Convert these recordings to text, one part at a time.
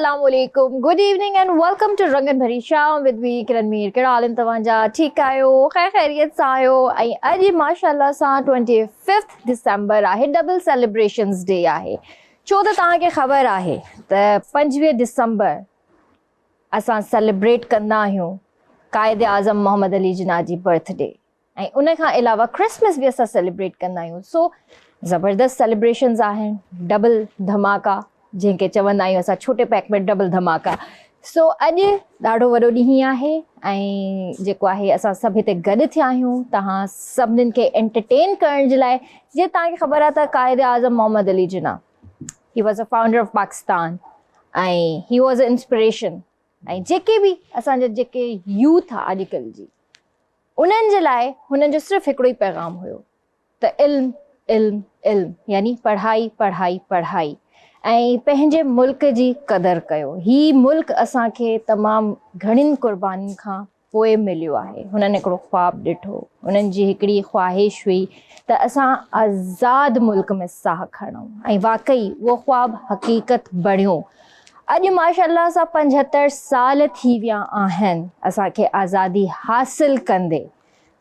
Assalamualaikum. Good evening and welcome to Rangan Bhari Sham with me Kiranmeer. Kehड़ा तव्हांजा ठीक आहियो खैरियत सां आहियो ऐं अॼु माशाअल्लाह सां 25 दिसंबर आहे डबल सेलिब्रेशंस डे आहे छो त तव्हांखे ख़बर आहे त 25 दिसंबर असां सेलिब्रेट कंदा आहियूं कायद आज़म मोहम्मद अली जिन्ना जी बर्थडे ऐं उन खां अलावा क्रिसमस बि असां सेलिब्रेट कंदा आहियूं सो ज़बरदस्त सेलिब्रेशंस आहिनि डबल धमाका जंहिंखे चवंदा आहियूं असां छोटे पैक में डबल धमाका सो अॼु ॾाढो वॾो ॾींहुं आहे ऐं जेको आहे असां सभु हिते गॾु थिया आहियूं तव्हां सभिनीनि खे एंटरटेन करण जे लाइ जीअं तव्हांखे ख़बर आहे त Quaid Azam Mohammad Ali Jinnah he was a founder of Pakistan ऐं ही वॉज अ इंस्पिरेशन ऐं जेके बि असांजा जेके यूथ आहे अॼुकल्ह जी उन्हनि जे लाइ हुननि जो सिर्फ़ु हिकिड़ो ई पैगाम हुयो त इल्म इल्म इल्म यानी पढ़ाई पढ़ाई पढ़ाई ऐं पंहिंजे मुल्क जी क़दुरु कयो ही मुल्क असांखे तमामु घणियुनि क़ुर्बानियुनि खां पोइ मिलियो आहे हुननि हिकिड़ो ख़्वाबु ॾिठो हुननि जी हिकिड़ी ख़्वाहिश हुई त असां आज़ादु मुल्क में साहु खणूं ऐं वाक़ई उहो ख़्वाबु हक़ीक़त बणियो अॼु माशाअल्लाह सां 75 साल थी विया आहिनि असांखे आज़ादी हासिलु कंदे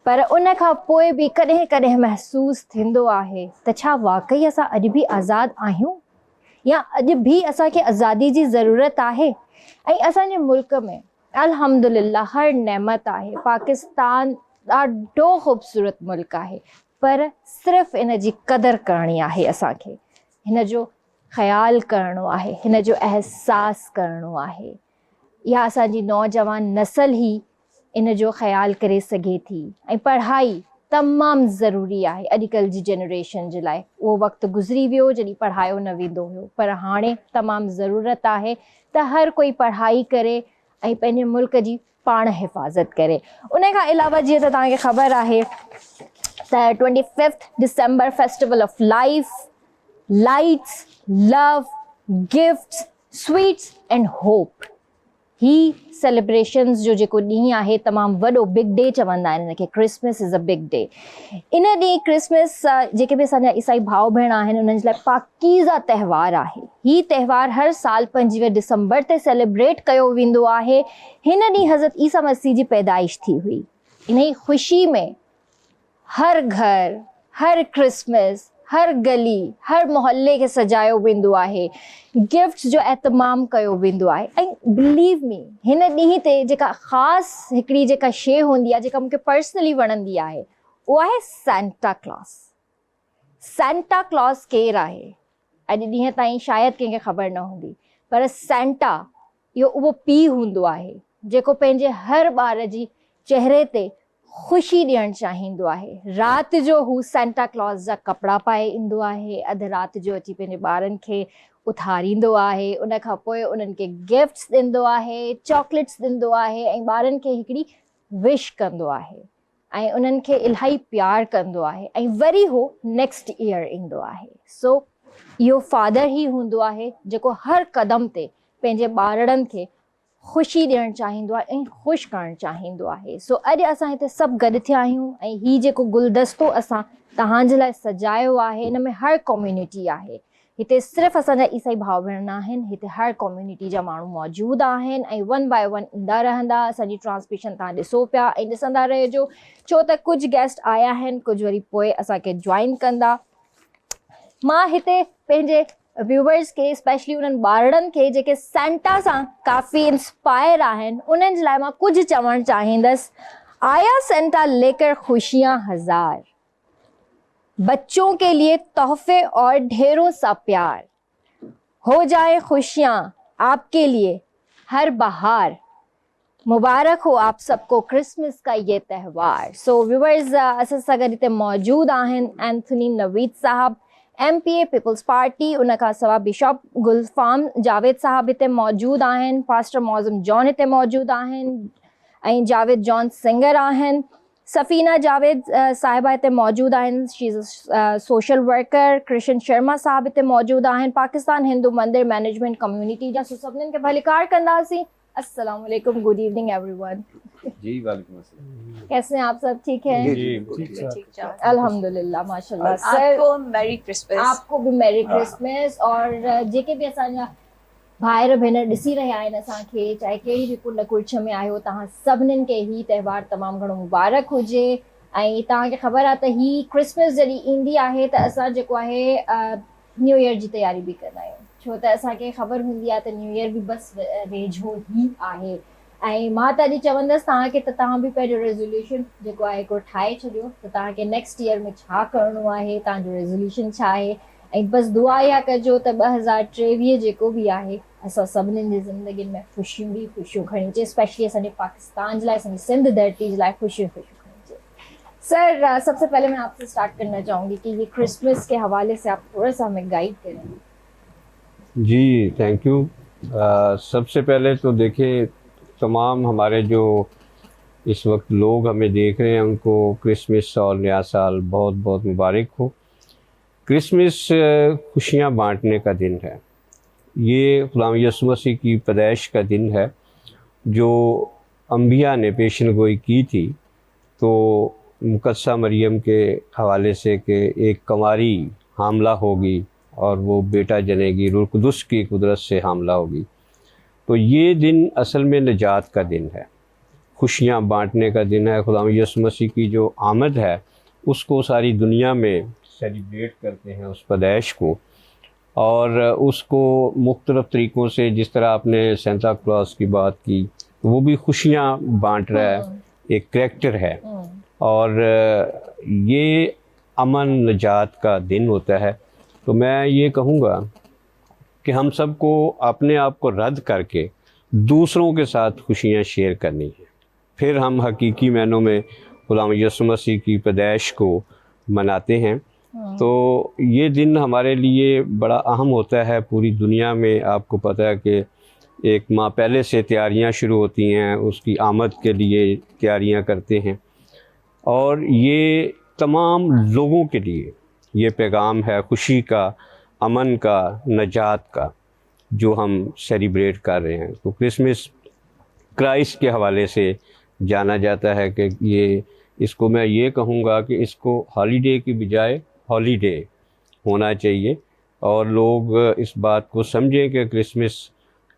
पर उन खां पोइ बि कॾहिं कॾहिं महसूसु थींदो आहे त छा वाक़ई असां अॼु बि आज़ादु आहियूं या अॼु बि असांखे आज़ादी जी ज़रूरत आहे ऐं असांजे मुल्क में अल्हम्दुलिल्लाह हर नेमत आहे पाकिस्तान ॾाढो ख़ूबसूरत मुल्क आहे पर सिर्फ़ु इन जी क़दुरु करणी आहे असांखे हिन जो ख़्यालु करिणो आहे हिन जो अहसासु करिणो आहे इहा असांजी नौजवान नस्ल ई इन जो ख़्यालु करे सघे थी ऐं पढ़ाई तमामु ज़रूरी आहे अॼुकल्ह जी जनरेशन जे लाइ उहो वक़्तु गुज़री वियो जॾहिं पढ़ायो न वेंदो हुयो पर हाणे तमामु ज़रूरत आहे त हर कोई पढ़ाई करे ऐं पंहिंजे मुल्क जी पाण हिफ़ाज़त करे उन खां अलावा जीअं त तव्हांखे ख़बर आहे त 25 दिसंबर festival of life lights love gifts sweets and hope ही सेलिब्रेशन्स जो जेको ॾींहुं आहे तमामु वॾो बिग डे चवंदा आहिनि हिनखे Christmas is a big day in ॾींहुं क्रिसमस जेके बि असांजा ईसाई भाउ भेण आहिनि उन्हनि जे लाइ पाकीज़ा त्योहार आहे ही त्योहार हर साल 25 दिसंबर ते सेलिब्रेट कयो वेंदो आहे हिन ॾींहुं हज़रत ईसा मसीह जी पैदाइश थी हुई इन ई ख़ुशी में हर घर हर क्रिसमस हर गली हर मोहल्ले खे सजायो वेंदो आहे गिफ्ट्स जो एहतमाम कयो वेंदो आहे ऐं बिलीव मी हिन ॾींहं ते जेका ख़ासि हिकिड़ी जेका शइ हूंदी आहे जेका मूंखे पर्सनली वणंदी आहे उहो आहे सेंटा क्लॉस केरु आहे अॼु ॾींहं ताईं शायदि कंहिंखे ख़बर न हूंदी पर सेंटा इहो उहो पीउ हूंदो आहे जेको पंहिंजे हर ॿार जी चहिरे ते ख़ुशी ॾियणु चाहींदो आहे राति जो हू सेंटा क्लॉस जा कपिड़ा पाए ईंदो आहे अधु राति जो अची पंहिंजे ॿारनि खे उथारींदो आहे उन खां पोइ उन्हनि खे गिफ्ट्स ॾींदो आहे चॉकलेट्स ॾींदो आहे ऐं ॿारनि खे हिकिड़ी विश कंदो आहे ऐं उन्हनि खे इलाही प्यारु कंदो आहे ऐं वरी हू नेक्स्ट ईयर ईंदो आहे सो इहो फादर ई हूंदो आहे जेको हर क़दम ते पंहिंजे ॿारनि खे ख़ुशी ॾियणु चाहींदो आहे ऐं ख़ुशि करणु चाहींदो आहे सो अॼु असां हिते सभु गॾु थिया आहियूं ऐं हीउ जेको गुलदस्तो असां तव्हांजे लाइ सजायो आहे हिन में हर कम्यूनिटी आहे हिते सिर्फ़ु असांजा ईसाई भाउ भेण न आहिनि हिते हर कम्यूनिटी जा माण्हू मौजूदु आहिनि ऐं 1 बाय 1 ईंदा रहंदा असांजी ट्रांसमिशन तव्हां ॾिसो पिया ऐं ॾिसंदा रहिजो छो त कुझु गेस्ट आया आहिनि कुझु वरी पोइ असांखे जॉइन कंदा मां हिते पंहिंजे व्यूवर्स खे स्पेशली उन्हनि ॿारनि खे जेके सेंटा सां काफ़ी इंस्पायर आहिनि उन्हनि जे लाइ मां कुझु चवणु चाहींदसि आया सेंटा लेकर खुशियाँ हजार बच्चों के लिए तोहफे और ढेरों सा प्यार हो जाए खुशियाँ आपके लिए हर बहार मुबारक हो आप सबको क्रिसमस का ये त्यौहार सो व्यूवर्स असां सां गॾु हिते मौजूदु आहिनि एंथनी नवीद साहब MPA पीपल्स पार्टी उन खां सवाइ बिशॉप गुलफाम जावेद साहब हिते मौजूदु आहिनि पास्टर मौज़म जॉन हिते मौजूदु आहिनि ऐं जावेद जॉन सिंगर आहिनि सफ़ीना जावेद साहिबा हिते मौजूदु आहिनि she is social worker Krishna Sharma साहब हिते मौजूदु आहिनि पाकिस्तान हिंदू मंदिर मैनेजमेंट कम्युनिटी जा सभिनीनि खे भलीकार कंदासीं अस्सलाम वालेकुम गुड इवनिंग एवरीवन जी वालेकुम अस्सलाम कैसे हैं आप सब ठीक हैं जी ठीक ठाक अल्हम्दुलिल्लाह माशाल्लाह आपको मैरी क्रिसमस आपको भी मैरी क्रिसमस और जेके भी असांजा भाइर भेनर ॾिसी रहिया आहिनि असांखे, चाहे कहिड़ी बि कुंड कुड़िछ में आहियो, तव्हां सभिनीनि खे ही त्योहार तमामु घणो मुबारक हुजे। ऐं तव्हांखे ख़बर आहे त ही क्रिसमस जॾहिं ईंदी आहे त असां जेको आहे न्यू ईयर जी तयारी बि कंदा आहियूं, छो त असांखे ख़बर हूंदी आहे त न्यू ईयर बि बसि वेझो ई आहे। ऐं मां त अॼु चवंदसि तव्हांखे त तव्हां बि पंहिंजो रेज़ोल्यूशन जेको आहे हिकिड़ो ठाहे छॾियो त तव्हांखे नेक्स्ट ईयर में छा करिणो आहे, तव्हांजो रेज़ोल्यूशन छा आहे। ऐं बसि दुआ इहा कजो त 2023 जेको बि आहे असां सभिनीनि जी ज़िंदगीनि में ख़ुशियूं ई ख़ुशियूं खणी अचे, स्पेशली असांजे पाकिस्तान जे लाइ, असांजी सिंध धरती जे लाइ ख़ुशियूं ख़ुशियूं खणी अचे। सर, सबसे पहले मैं आपसे स्टार्ट करना चाहूँगी कि ये क्रिसमस के हवाले से आप थोड़ा सा हमें गाइड करें। जी थैंक यू। सबसे पहले तो देखिए, तमाम हमारे जो इस वक्त लोग हमें देख रहे हैं उनको क्रिसमस और नया साल बहुत बहुत मुबारक हो। क्रिसमस खुशियाँ बांटने का दिन है। ये ग़ुलाम यसु मसीह की पैदाइश का दिन है, जो अंबिया ने पेशन गोई की थी। तो मुकद्दसा मरियम के हवाले से कि एक कंवारी हामला होगी और वो बेटा जनेगी, रूह कुदस की कुदरत से हामला होगी। तो ये दिन असल में निजात का दिन है, खुशियाँ बांटने का दिन है। ग़ुलाम यसु मसीह की जो आमद है उसको सारी दुनिया में सेलिब्रेट करते हैं, उस पैदाइश को, और उसको मुख्तलिफ़ तरीक़ों से, जिस तरह आपने सेंटा क्लॉस की बात की, वो भी खुशियाँ बांट रहा है, एक करैक्टर है। और ये अमन निजात का दिन होता है। तो मैं ये कहूँगा कि हम सबको अपने आप को रद्द करके दूसरों के साथ खुशियाँ शेयर करनी है, फिर हम हकीकी मायनों में ग़ुलाम यसु मसीह की पैदाइश को मनाते हैं। तो ये दिन हमारे लिए बड़ा अहम होता है। पूरी दुनिया में आपको पता है कि एक माह पहले से तैयारियां शुरू होती हैं, उसकी आमद के लिए तैयारियां करते हैं। और ये तमाम लोगों के लिए ये पैगाम है खुशी का, अमन का, नजात का, जो हम सेलिब्रेट कर रहे हैं। तो क्रिसमस क्राइस्ट के हवाले से जाना जाता है कि ये, इसको मैं ये कहूँगा कि इसको हॉलीडे की बजाय हॉलीडे होना चाहिए, और लोग इस बात को समझें कि क्रिसमस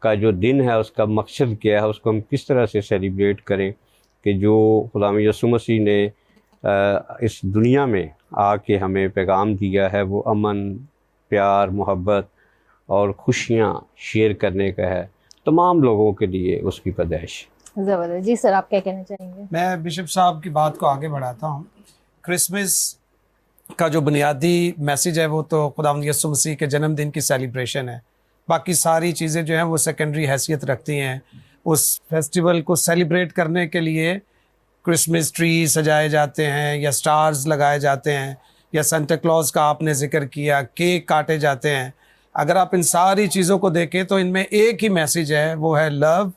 का जो दिन है उसका मकसद क्या है, उसको हम किस तरह से सेलिब्रेट करें, कि जो ग़ुलाम यसु मसीह ने इस दुनिया में आके हमें पैगाम दिया है वो अमन, प्यार, मोहब्बत और खुशियाँ शेयर करने का है तमाम लोगों के लिए, उसकी पैदाइश। ज़बरदस्त। जी सर, आप क्या कहना चाहेंगे? मैं बिशप साहब की बात को आगे बढ़ाता हूँ। क्रिसमस का जो बुनियादी मैसेज है वो तो खुदावंद यसु मसीह के जन्मदिन की सेलिब्रेशन है। बाकी सारी चीज़ें जो हैं वो सेकेंडरी हैसियत रखती हैं। उस फेस्टिवल को सेलिब्रेट करने के लिए क्रिसमस ट्री सजाए जाते हैं, या स्टार्स लगाए जाते हैं, या सेंटा क्लॉज का आपने ज़िक्र किया, केक काटे जाते हैं। अगर आप इन सारी चीज़ों को देखें तो इनमें एक ही मैसेज है, वो है लव,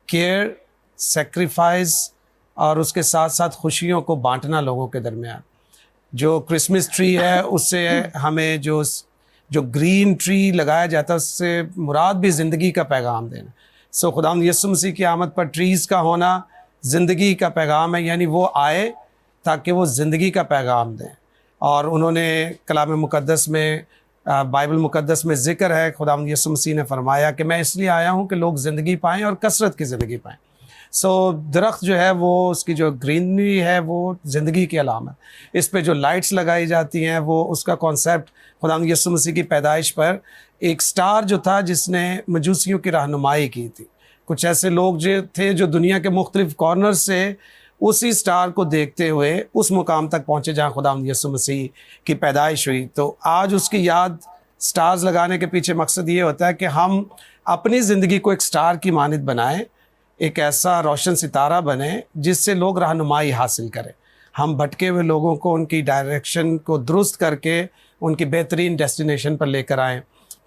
केयर, सेक्रीफाइस, और उसके साथ साथ खुशियों को बांटना लोगों के दरमियान। जो क्रिसमस ट्री है उससे हमें जो ग्रीन ट्री लगाया जाता है उससे मुराद भी ज़िंदगी का पैगाम देना। सो खुदावंद यसु मसीह की आमद पर ट्रीज़ का होना ज़िंदगी का पैगाम है, यानी वो आए ताकि वो ज़िंदगी का पैगाम दें। और उन्होंने कलाम मुक़द्दस में, बाइबल मुक़द्दस में ज़िक्र है, खुदावंद यसु मसीह ने फरमाया कि मैं इसलिए आया हूँ कि लोग ज़िंदगी पाएँ और कसरत की ज़िंदगी पाएँ। सो दरख्त जो है वो, उसकी जो ग्रीनरी है वो ज़िंदगी की अलामत। इस पे जो लाइट्स लगाई जाती हैं वो उसका कॉन्सेप्ट खुदावंद यसु मसीह की पैदाइश पर एक स्टार जो था जिसने मजूसियों की रहनुमाई की थी। कुछ ऐसे लोग जो थे जो दुनिया के मुख्तलिफ कॉर्नर से उसी स्टार को देखते हुए उस मुकाम तक पहुँचे जहाँ खुदावंद यसु मसीह की पैदाइश हुई। तो आज उसकी याद स्टार्स लगाने के पीछे मकसद ये होता है कि हम अपनी ज़िंदगी को एक स्टार की मानद बनाएं, एक ऐसा रोशन सितारा बने जिससे लोग रहनुमाई हासिल करें। हम भटके हुए लोगों को उनकी डायरेक्शन को दुरुस्त करके उनकी बेहतरीन डेस्टिनेशन पर लेकर आएँ।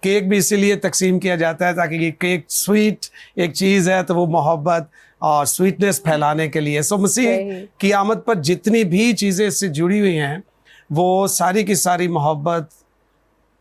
केक भी इसीलिए तकसीम किया जाता है ताकि ये केक स्वीट एक चीज़ है तो वो मोहब्बत और स्वीटनेस फैलाने के लिए। सो मसीह की आमद पर जितनी भी चीज़ें इससे जुड़ी हुई हैं वो सारी की सारी मोहब्बत,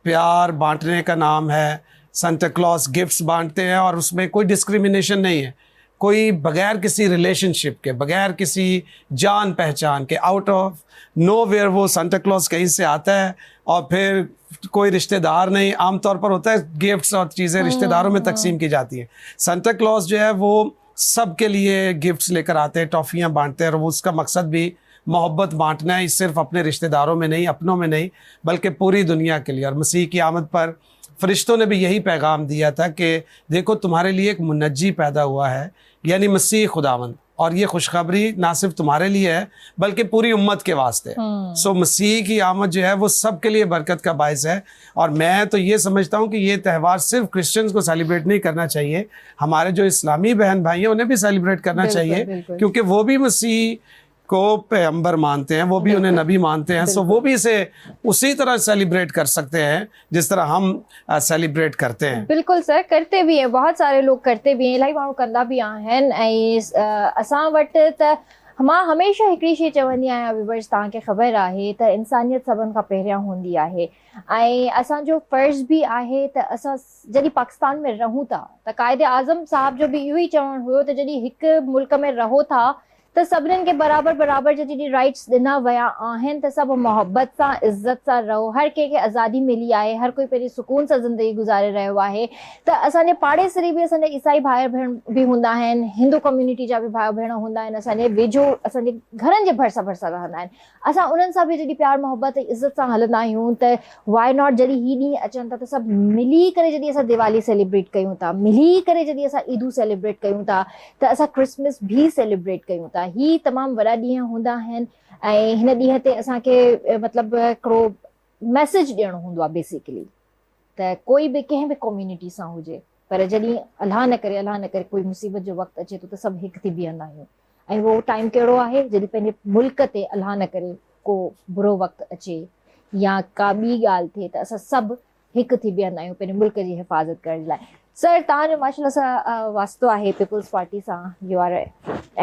प्यार बांटने का नाम है। सेंटा क्लॉज गिफ्ट्स बांटते हैं और उसमें कोई डिस्क्रिमिनेशन नहीं है। कोई बगैर किसी रिलेशनशिप के, बगैर किसी जान पहचान के, आउट ऑफ नोवेयर वो सांता क्लॉज कहीं से आता है और फिर कोई रिश्तेदार नहीं, आमतौर पर होता है गिफ्ट्स और चीज़ें रिश्तेदारों में तकसीम की जाती हैं। सांता क्लॉज जो है वो सबके लिए गिफ्ट्स लेकर आते हैं, टॉफ़ियाँ बांटते हैं, और वो उसका मकसद भी मोहब्बत बांटना है, सिर्फ अपने रिश्तेदारों में नहीं, अपनों में नहीं, बल्कि पूरी दुनिया के लिए। और मसीह की आमद पर फरिश्तों ने भी यही पैगाम दिया था कि देखो तुम्हारे लिए एक मुनज्जी पैदा हुआ है, यानी मसीह खुदावंद, और ये खुशखबरी ना सिर्फ तुम्हारे लिए है बल्कि पूरी उम्मत के वास्ते है। सो मसीह की आमद जो है वो सबके लिए बरकत का बायस है। और मैं तो ये समझता हूँ कि ये त्यौहार सिर्फ क्रिश्चियंस को सेलिब्रेट नहीं करना चाहिए, हमारे जो इस्लामी बहन भाई हैं उन्हें भी सेलिब्रेट करना चाहिए, क्योंकि वो भी मसीह को पैगंबर मानते हैं, वो भी उन्हें नबी मानते हैं। सो वो भी इसे उसी तरह सेलिब्रेट कर सकते हैं जिस तरह हम सेलिब्रेट करते हैं। बिल्कुल सर, करते भी हैं, बहुत सारे लोग करते भी हैं, इलाही माण्हू कंदा भी आहिनि। ऐं असां वटि त मां हमेशह हिकिड़ी शइ चवंदी आहियां व्यूअर्स, तव्हांखे ख़बर आहे त इंसानियत सभिनि खां पहिरियां हूंदी आहे, ऐं असांजो फ़र्ज़ बि आहे त असां जॾहिं पाकिस्तान में रहूं था त क़ाइदे आज़म साहब जो बि इहो ई चवणु हुयो त जॾहिं हिकु मुल्क में रहो था त सभिनीनि खे बराबरि बराबरि जा जॾहिं राइट्स ॾिना विया आहिनि त सभु मोहबत सां इज़त सां रहो, हर कंहिंखे आज़ादी मिली आहे, हर कोई पंहिंजी सुकून सां ज़िंदगी गुज़ारे रहियो आहे। त असांजे पाड़ेसरी बि असांजा ईसाई भाई भेण बि हूंदा आहिनि, हिंदू कम्यूनिटी जा बि भाई भेण हूंदा आहिनि, असांजे वेझो असांजे घरनि जे भरिसां भरिसां रहंदा आहिनि। असां उन्हनि सां बि जॾहिं प्यार मोहबत ऐं इज़त सां हलंदा आहियूं त वाई नॉट जॾहिं ही ॾींहं अचनि था त सभु मिली करे जॾहिं असां दिवाली सेलिब्रेट कयूं था, मिली करे जॾहिं असां ईदूं सेलिब्रेट कयूं था, त असां क्रिसमस बि सेलिब्रेट कयूं था। ही तमामु वॾा ॾींहं हूंदा आहिनि ऐं हिन ॾींहं ते असांखे मतिलबु हिकिड़ो मैसेज ॾियणो हूंदो आहे बेसिकली, त कोई बि कंहिं बि कम्यूनिटी सां हुजे, पर जॾहिं अलाह न करे कोई मुसीबत जो वक़्तु अचे थो त सभु हिकु थी बीहंदा आहियूं। ऐं उहो टाइम कहिड़ो आहे जॾहिं पंहिंजे मुल्क ते अलाह न करे को बुरो वक़्तु अचे या का ॿी ॻाल्हि थिए त असां सभु हिकु थी बीहंदा आहियूं पंहिंजे मुल्क जी हिफ़ाज़त करण लाइ। सर, तव्हांजो माशाल्लाह सां वास्तो आहे पीपल्स पार्टी सां, यू आर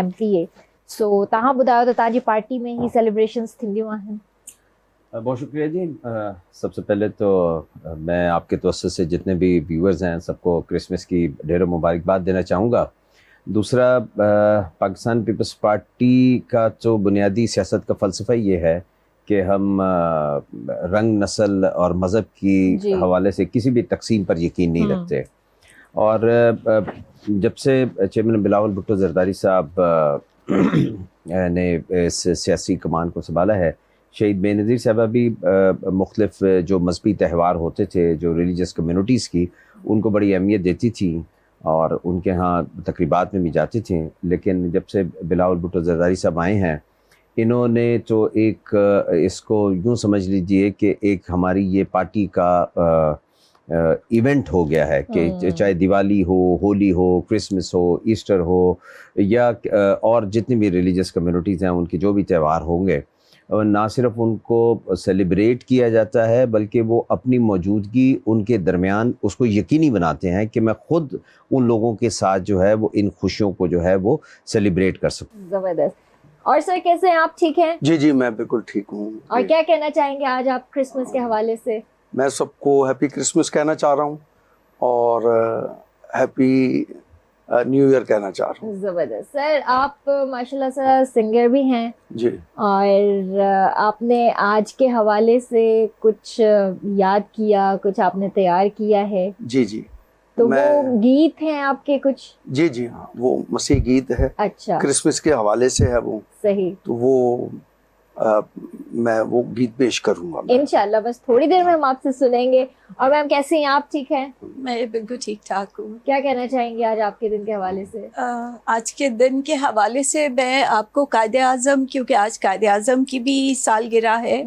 MPA, सो तव्हां ॿुधायो त तव्हांजी पार्टी में ही सेलिब्रेशंस थींदियूं आहिनि? बहुत शुक्रिया जी। सबसे पहले तो मैं आपके तवज्जुह से जितने भी व्यूअर्स हैं सबको क्रिसमस की ढेरों मुबारकबाद देना चाहूँगा। दूसरा, पाकिस्तान पीपल्स पार्टी का जो बुनियादी सियासत का फ़लसफ़ा ये है कि हम रंग, नस्ल और मज़हब की हवाले से किसी भी तकसीम पर यकीन नहीं रखते। और जब से चेयरमैन बिलावल भुट्टो ज़रदारी साहब ने इस सियासी कमान को संभाला है, शहीद बेनज़ीर साहबा भी मुख्तलिफ जो मजहबी त्यौहार होते थे, जो रिलीजियस कम्यूनिटीज़ की, उनको बड़ी अहमियत देती थी और उनके यहाँ तकरीबात में भी जाते थे। लेकिन जब से बिलावल भुट्टो ज़रदारी साहब आए हैं, इन्होंने तो एक इसको यूँ समझ लीजिए कि एक हमारी ये पार्टी का इवेंट हो गया है कि चाहे दिवाली हो, होली हो, क्रिसमस हो, ईस्टर हो या और जितनी भी रिलीजियस कम्युनिटीज़ हैं उनके जो भी त्यौहार होंगे, ना सिर्फ उनको सेलिब्रेट किया जाता है बल्कि वो अपनी मौजूदगी उनके दरमियान उसको यकीनी बनाते हैं कि मैं ख़ुद उन लोगों के साथ जो है वो इन खुशियों को जो है वो सेलिब्रेट कर सकूँ। ज़बरदस्त। और सर, कैसे हैं आप? ठीक हैं? जी, मैं बिल्कुल ठीक हूँ। और क्या कहना चाहेंगे आज आप क्रिसमस के हवाले से? मैं सबको हैप्पी क्रिसमस कहना चाह रहा हूँ और हैप्पी न्यू ईयर कहना चाह रहा हूँ। ज़बरदस्त। सर, आप माशाल्लाह से सिंगर भी हैं जी, और आपने आज के हवाले से कुछ याद किया, कुछ आपने तैयार किया है? जी। तो वो गीत हैं आपके कुछ? जी हाँ, वो मसीह गीत है। अच्छा, क्रिसमस के हवाले से है वो। सही। तो वो मैं वो गीत पेश करूँगा इंशाल्लाह। बस थोड़ी देर में हम आपसे सुनेंगे। और मैम, कैसी हैं आप? ठीक हैं? मैं बिल्कुल ठीक ठाक हूँ। क्या कहना चाहेंगे आज आपके दिन के हवाले से? आज के दिन के हवाले से मैं आपको कायदे आज़म, क्योंकि आज कायदे आज़म की भी सालगिरह है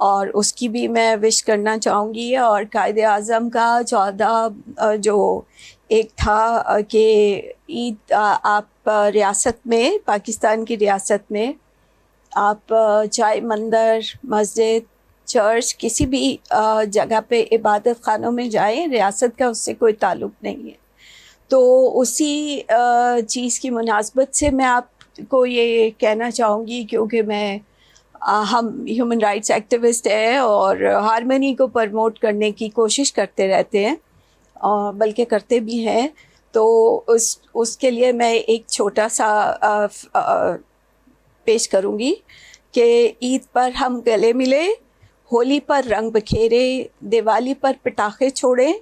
और उसकी भी मैं विश करना चाहूँगी। और कायदे आज़म का 14 जो एक था कि ईद आप रियासत में, पाकिस्तान की रियासत में आप चाहे मंदिर, मस्जिद, चर्च, किसी भी जगह पे इबादत खानों में जाएं, रियासत का उससे कोई ताल्लुक़ नहीं है। तो उसी चीज़ की मुनासबत से मैं आपको ये कहना चाहूँगी, क्योंकि हम ह्यूमन राइट्स एक्टिविस्ट हैं और हार्मनी को प्रमोट करने की कोशिश करते रहते हैं, बल्कि करते भी हैं। तो उसके लिए मैं एक छोटा सा पेश करूँगी कि ईद पर हम गले मिले, होली पर रंग बखेरे, दिवाली पर पटाखे छोड़ें,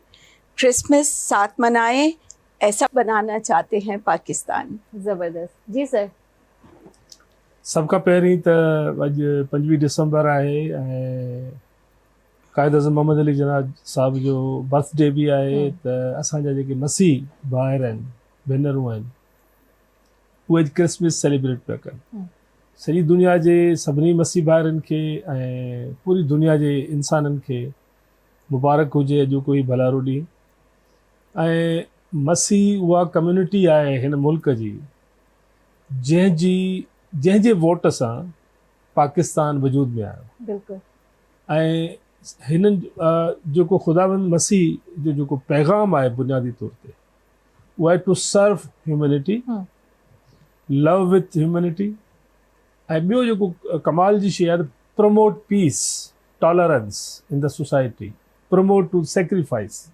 क्रिसमस साथ मनाएं, ऐसा बनाना चाहते हैं पाकिस्तान। ज़बरदस्त जी सर। सबका पहिरीं त अॼु 25 डिसंबर आहे ऐं क़ाइद आज़म मोहम्मद अली जना साहब जो बर्थडे बि आहे। त असांजा जेके मसीह भाउर आहिनि भेनरूं आहिनि उहे अॼु क्रिसमस सेलिब्रेट पिया कनि। सॼी दुनिया जे सभिनी मसीह भाउरनि खे ऐं पूरी दुनिया जे इंसाननि खे मुबारक हुजे अॼोको ही भलारो ॾींहुं। ऐं मसीह उहा कम्यूनिटी आहे हिन मुल्क जी जंहिंजे वोट सां पाकिस्तान वजूद में आयो। बिल्कुलु। ऐं हिननि जेको ख़ुदावंद मसीह जो जेको पैगाम आहे बुनियादी तौर ते उहो आहे to serve humanity, love with humanity. ऐं ॿियो जेको कमाल जी शइ आहे promote peace tolerance in the society, promote to sacrifice.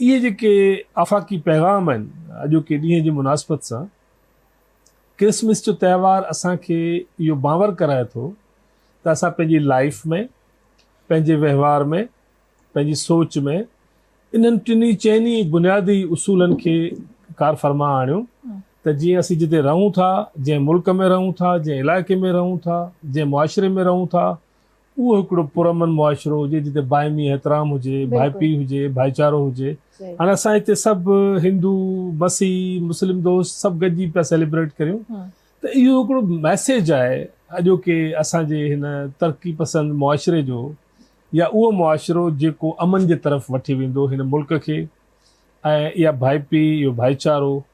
इहे जेके आफ़ाक़ी पैगाम आहिनि अॼोके ॾींहं जी मुनासिबत सां क्रिसमस जो त्योहार असांखे इहो बावर कराए थो त असां पंहिंजी लाइफ में, पंहिंजे व्यवहार में, पंहिंजी सोच में इन्हनि टिनी चइनी बुनियादी उसूलनि खे कार फरमा आणियूं त जीअं असीं जिते रहूं था, जंहिं मुल्क में रहूं था, जंहिं इलाइक़े में रहूं था, जंहिं मुआशिरे में रहूं था, उहो हिकिड़ो पुरअमन मुआशिरो हुजे जिते बाइमी एहतराम हुजे, भाईपी हुजे, भाईचारो हुजे। हाणे असां हिते सभु हिंदू, मसीह, मुस्लिम दोस्त सभु गॾिजी पिया सेलिब्रेट करियूं। त इहो हिकिड़ो मैसेज आहे अॼोके असांजे हिन तरक़ी पसंद मुआशिरे जो, या उहो मुआशिरो जेको अमन जे तरफ़ वठी वेंदो हिन मुल्क खे। ऐं इहा भाईपी, इहो भाईचारो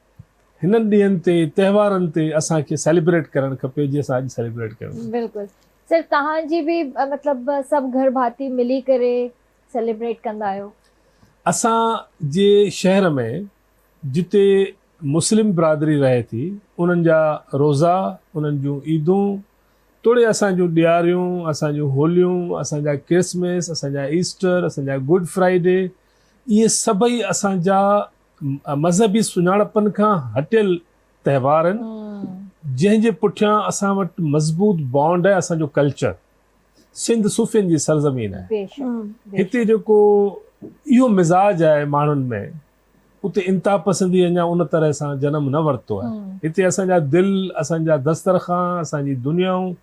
हिननि ॾींहंनि ते त्योहारनि ते असांखे सेलिब्रेट करणु खपे जीअं असां अॼु सेलिब्रेट कयूं। बिल्कुलु सर। तव्हांजी बि मतिलबु सभु घर भाती मिली करे सेलिब्रेट कंदा आहियो? असां जे शहर में जिते मुस्लिम बिरादरी रहे थी उन्हनि जा रोज़ा, उन्हनि जूं ईदूं, तोड़े असांजूं ॾियारियूं, असांजूं होलियूं, असांजा क्रिसमस, असांजा ईस्टर, असांजा गुड फ्राइडे, इहे सभई असांजा मज़हबी सुञाणपनि खां हटियल त्योहार आहिनि जंहिंजे पुठियां असां वटि मज़बूत बॉन्ड आहे असांजो कल्चर। सिंध सूफ़ियुनि जी सरज़मीन आहे। हिते जेको इहो मिज़ाज आहे माण्हुनि में, उते इंतिहा पसंदी अञा उन तरह सां जनम न वरितो आहे। हिते असांजा दिलि, असांजा दस्तरखां, असांजी दुनियाऊं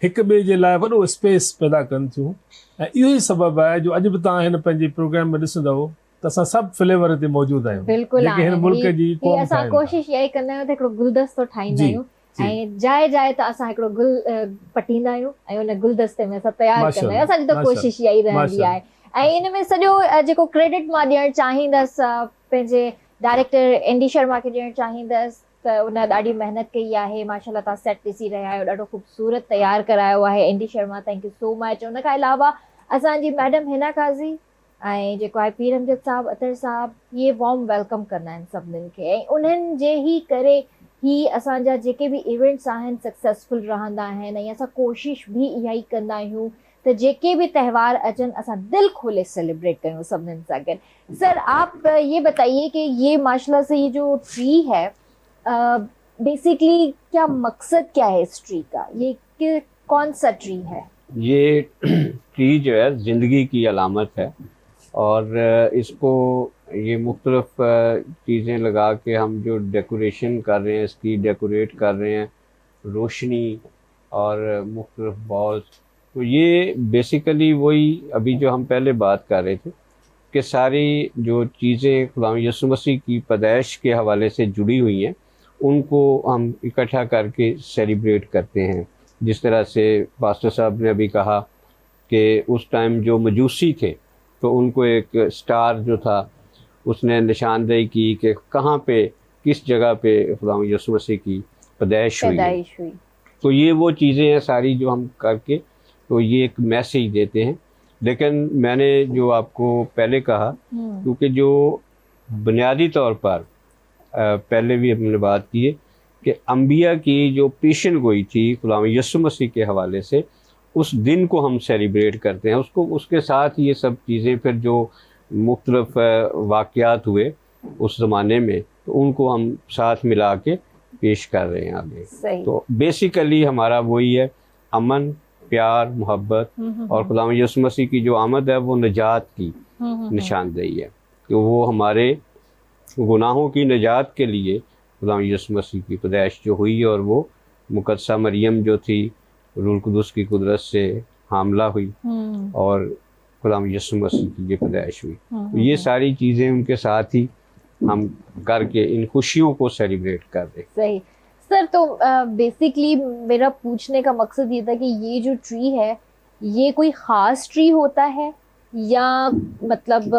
हिक ॿिए जे लाइ वॾो स्पेस पैदा कनि थियूं। ऐं इहो ई सबबु आहे जो अॼु बि तव्हां हिन पंहिंजे प्रोग्राम में ॾिसंदव त असां सभु फ्लेवर हिते मौजूदु आहियूं। बिल्कुलु जेके हिन मुल्क जी क़ौम असां ठाहिनि था। कोशिश इहा ई कंदा आहियूं त हिकिड़ो गुलदस्तो ठाहींदा आहियूं ऐं जाए जाए त असां हिकिड़ो गुल पटींदा आहियूं ऐं उन गुलदस्ते में असां तयारु कंदा आहियूं। असांजी त कोशिश इहा ई रहंदी आहे। ऐं इन में सॼो जेको क्रेडिट मां ॾियणु चाहींदसि पंहिंजे डायरेक्टर एनडी शर्मा खे ॾियणु चाहींदसि त उन ॾाढी महिनत कई आहे। माशाल्लाह तव्हां सेट ॾिसी रहिया आहियो, ॾाढो ख़ूबसूरत तयारु करायो आहे ND Sharma, thank you so much. उन खां अलावा असांजी मैडम हिना काज़ी ऐं जेको आहे पीर अमजद साहब, अतर साहब, इहे वॉर्म वेलकम कंदा आहिनि सभिनीनि खे। ऐं उन्हनि जे ई करे ही असांजा जेके बि इवेंट्स आहिनि सक्सेसफुल रहंदा आहिनि। ऐं असां कोशिश भी इहा ई कंदा आहियूं त जेके भी त्यौहार अचनि असां दिल खोले सेलिब्रेट करूँ सबनिन सां गॾु। सर आप ये बताइए कि ये माशाल्लाह से ये जो ट्री है बेसिकली क्या मकसद क्या है इस ट्री का, ये कौन सा ट्री है? ये ट्री जो है ज़िंदगी की अलामत है और इसको ये मुख्तलिफ चीज़ें लगा के हम जो डेकोरेशन कर रहे हैं, इसकी डेकोरेट कर रहे हैं, रोशनी और मुख्तलिफ बॉल्स, तो ये बेसिकली वही अभी जो हम पहले बात कर रहे थे कि सारी जो चीज़ें खुदा यसु मसीह की पैदाइश के हवाले से जुड़ी हुई हैं उनको हम इकट्ठा करके सेलिब्रेट करते हैं। जिस तरह से पास्टर साहब ने अभी कहा कि उस टाइम जो मजूसी थे तो उनको एक स्टार जो था उसने निशानदेही की कि कहाँ पे, किस जगह पे खुदा यसु मसीह की पैदाइश हुई। तो ये वो चीज़ें हैं सारी जो हम करके तो ये एक मैसेज देते हैं। लेकिन मैंने जो आपको पहले कहा, क्योंकि जो बुनियादी तौर पर पहले भी हमने बात की है कि अंबिया की जो पेशन गोई थी खुदा यसु मसीह के हवाले से, उस दिन को हम सेलिब्रेट करते हैं। उसको उसके साथ ये सब चीज़ें फिर जो मुख्तलिफ वाक़यात हुए उस ज़माने में, तो उनको हम साथ मिला के पेश कर रहे हैं आगे। सही। तो बेसिकली हमारा वही है, अमन, प्यार, मोहब्बत और खुदा यसु मसीह की जो आमद है वो निजात की निशानदेही है कि वो हमारे गुनाहों की निजात के लिए खुदा यसु मसीह की पैदाइश जो हुई और वो मुकद्दसा मरियम जो थी रूह कुदस की कुदरत से हामला हुई और खुदा यसु मसीह की ये पैदाइश हुई। तो ये सारी चीज़ें उनके साथ ही हम करके इन खुशियों को सेलिब्रेट कर रहे हैं। सही सर, तो बेसिकली मेरा पूछने का मकसद ये था कि ये जो ट्री है ये कोई ख़ास ट्री होता है या मतलब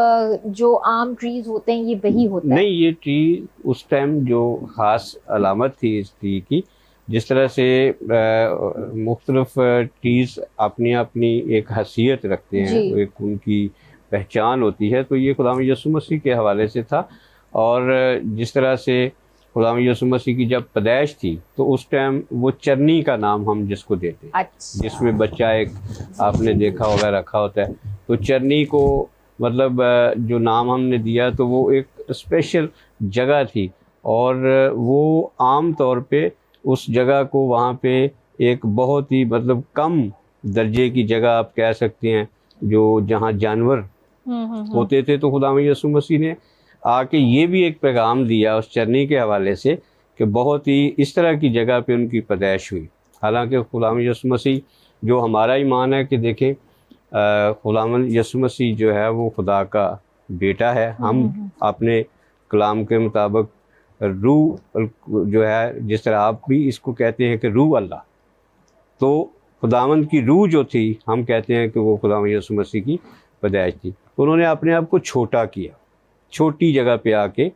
जो आम ट्रीज होते हैं ये वही होता है? नहीं, ये ट्री उस टाइम जो ख़ास अलामत थी इस ट्री की, जिस तरह से मुख्तलिफ ट्रीज़ अपनी अपनी एक हैसियत रखते हैं, एक उनकी पहचान होती है, तो ये खुदा यसु मसीह के हवाले से था। और जिस तरह से खुदा यसु मसीह की जब पैदाइश थी तो उस टाइम वो चरनी का नाम हम जिसको देते हैं, अच्छा। जिसमें बच्चा एक आपने देखा होगा रखा होता है, तो चरनी को मतलब जो नाम हमने दिया तो वो एक स्पेशल जगह थी और वो आम तौर पे उस जगह को वहाँ पे एक बहुत ही मतलब कम दर्जे की जगह आप कह सकते हैं जो जहाँ जानवर होते थे। तो खुदा यसु मसीह ने आके ये भी एक पैगाम दिया उस चरनी के हवाले से कि बहुत ही इस तरह की जगह पे उनकी पैदाइश हुई। हालांकि खुदा यसु मसीह जो हमारा ईमान है कि देखें खुदा यसु मसीह जो है वो खुदा का बेटा है। हम अपने कलाम के मुताबिक रूह जो है, जिस तरह आप भी इसको कहते हैं कि रूह अल्लाह, तो खुदावंद की रूह जो थी हम कहते हैं कि वो खुदा यसु मसीह की पैदाइश थी। तो उन्होंने अपने आप को छोटा किया, छोटी जगह पे आके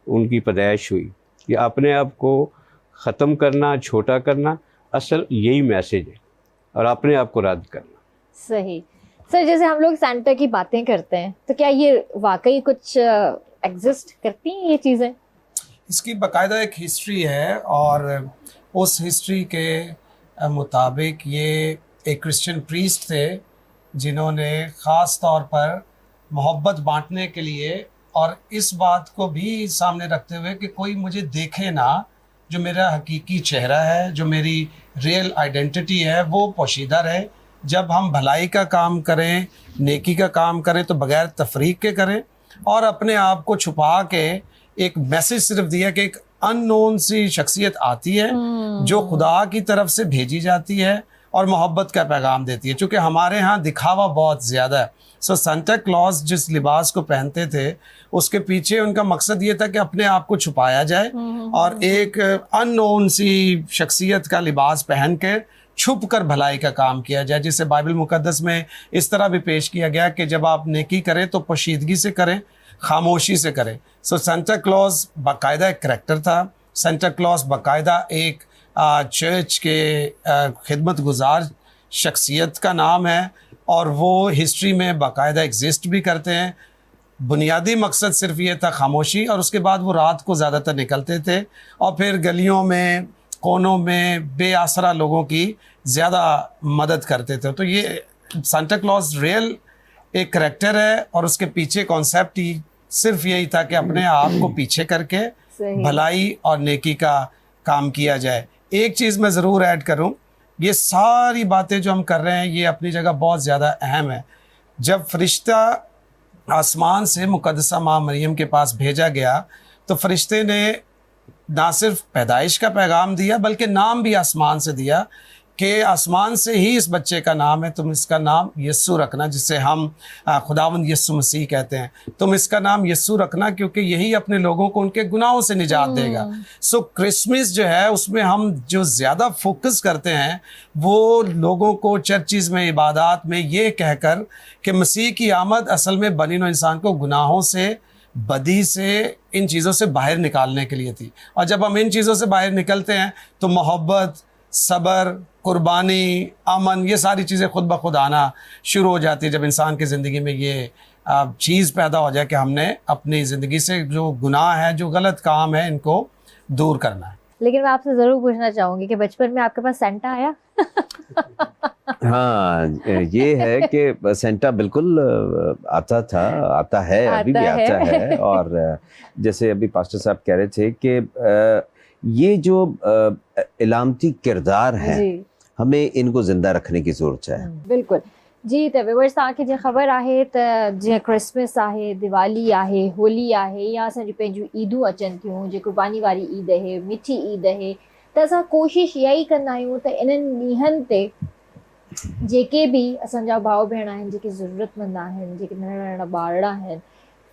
उनकी पैदाइश हुई। कि अपने आप को ख़त्म करना, छोटा करना, असल यही मैसेज है, और अपने आप को रद्द करना। सही। सर, जैसे हम लोग सेंटा की बातें करते हैं तो क्या ये वाकई कुछ एग्जिस्ट करती हैं ये चीज़ें? इसकी बाकायदा एक हिस्ट्री है और उस हिस्ट्री के मुताबिक ये एक क्रिश्चियन प्रीस्ट थे जिन्होंने ख़ास तौर पर मोहब्बत बांटने के लिए और इस बात को भी सामने रखते हुए कि कोई मुझे देखे ना, जो मेरा हकीकी चेहरा है, जो मेरी रियल आइडेंटिटी है वो पोशीदा रहे। जब हम भलाई का काम करें, नेकी का काम करें तो बग़ैर तफरीक के करें, और अपने आप को छुपा के एक मैसेज सिर्फ दिया कि एक अननोन सी शख्सियत आती है जो खुदा की तरफ से भेजी जाती है और मोहब्बत का पैगाम देती है। चूँकि हमारे यहाँ दिखावा बहुत ज़्यादा है, सो सांता क्लॉज जिस लिबास को पहनते थे उसके पीछे उनका मकसद ये था कि अपने आप को छुपाया जाए और एक अननोन सी शख्सियत का लिबास पहन के छुप कर भलाई का काम किया जाए, जिसे बाइबल मुकद्दस में इस तरह भी पेश किया गया कि जब आप नेकी करें तो पोशीदगी से करें, खामोशी से करें। सो सांता क्लॉज बाकायदा एक करैक्टर था। सांता क्लॉज बाकायदा एक चर्च के खिदमत गुजार शख्सियत का नाम है और वो हिस्ट्री में बाकायदा एग्जिस्ट भी करते हैं। बुनियादी मकसद सिर्फ ये था खामोशी, और उसके बाद वो रात को ज़्यादातर निकलते थे और फिर गलियों में, कोनों में बेआसरा लोगों की ज़्यादा मदद करते थे। तो ये सांता क्लॉज रियल एक करैक्टर है और उसके पीछे कॉन्सेप्ट ही सिर्फ यही था कि अपने आप को पीछे करके भलाई और नेकी का काम किया जाए। एक चीज़ मैं ज़रूर ऐड करूं, ये सारी बातें जो हम कर रहे हैं ये अपनी जगह बहुत ज़्यादा अहम है। जब फरिश्ता आसमान से मुकद्दसा माँ मरियम के पास भेजा गया तो फरिश्ते ने ना सिर्फ पैदाइश का पैगाम दिया बल्कि नाम भी आसमान से दिया कि आसमान से ही इस बच्चे का नाम है, तुम इसका नाम यस्सु रखना, जिसे हम खुदावंद यस्सु मसीह कहते हैं। तुम इसका नाम यस्सु रखना क्योंकि यही अपने लोगों को उनके गुनाहों से निजात देगा। सो क्रिसमस जो है उसमें हम जो ज़्यादा फोकस करते हैं वो लोगों को चर्चिज़ में, इबादात में ये कहकर कि मसीह की आमद असल में बनी नौ इंसान को गुनाहों से, बदी से, इन चीज़ों से बाहर निकालने के लिए थी। और जब हम इन चीज़ों से बाहर निकलते हैं तो मोहब्बत, सब्र, कुर्बानी, अमन, ये सारी चीज़ें खुद ब खुद आना शुरू हो जाती है जब इंसान की ज़िंदगी में ये चीज़ पैदा हो जाए कि हमने अपनी ज़िंदगी से जो गुनाह है, जो गलत काम है, इनको दूर करना है। लेकिन मैं आपसे ज़रूर पूछना चाहूँगी कि बचपन में आपके पास सेंटा आया? हाँ, ये है कि सेंटा बिल्कुल आता है, अभी भी आता है। और जैसे अभी पास्टर साहब कह रहे थे कि ये जो इलामती किरदार हैं, हमें इनको जिंदा रखने की ज़रूरत है। बिल्कुल जी। त व्यूअर्स, तव्हांखे जीअं ख़बर आहे त जीअं क्रिसमस आहे, दिवाली आहे, होली आहे, या असांजी पंहिंजूं ईदूं अचनि थियूं, जीअं कुर्बानी वारी ईद आहे, मिठी ईद आहे, त असां कोशिशि इहा ई कंदा आहियूं त इन्हनि ॾींहंनि ते जेके बि असांजा भाउ भेण आहिनि, जेके ज़रूरतमंद आहिनि, जेके नंढा नंढा ॿार आहिनि,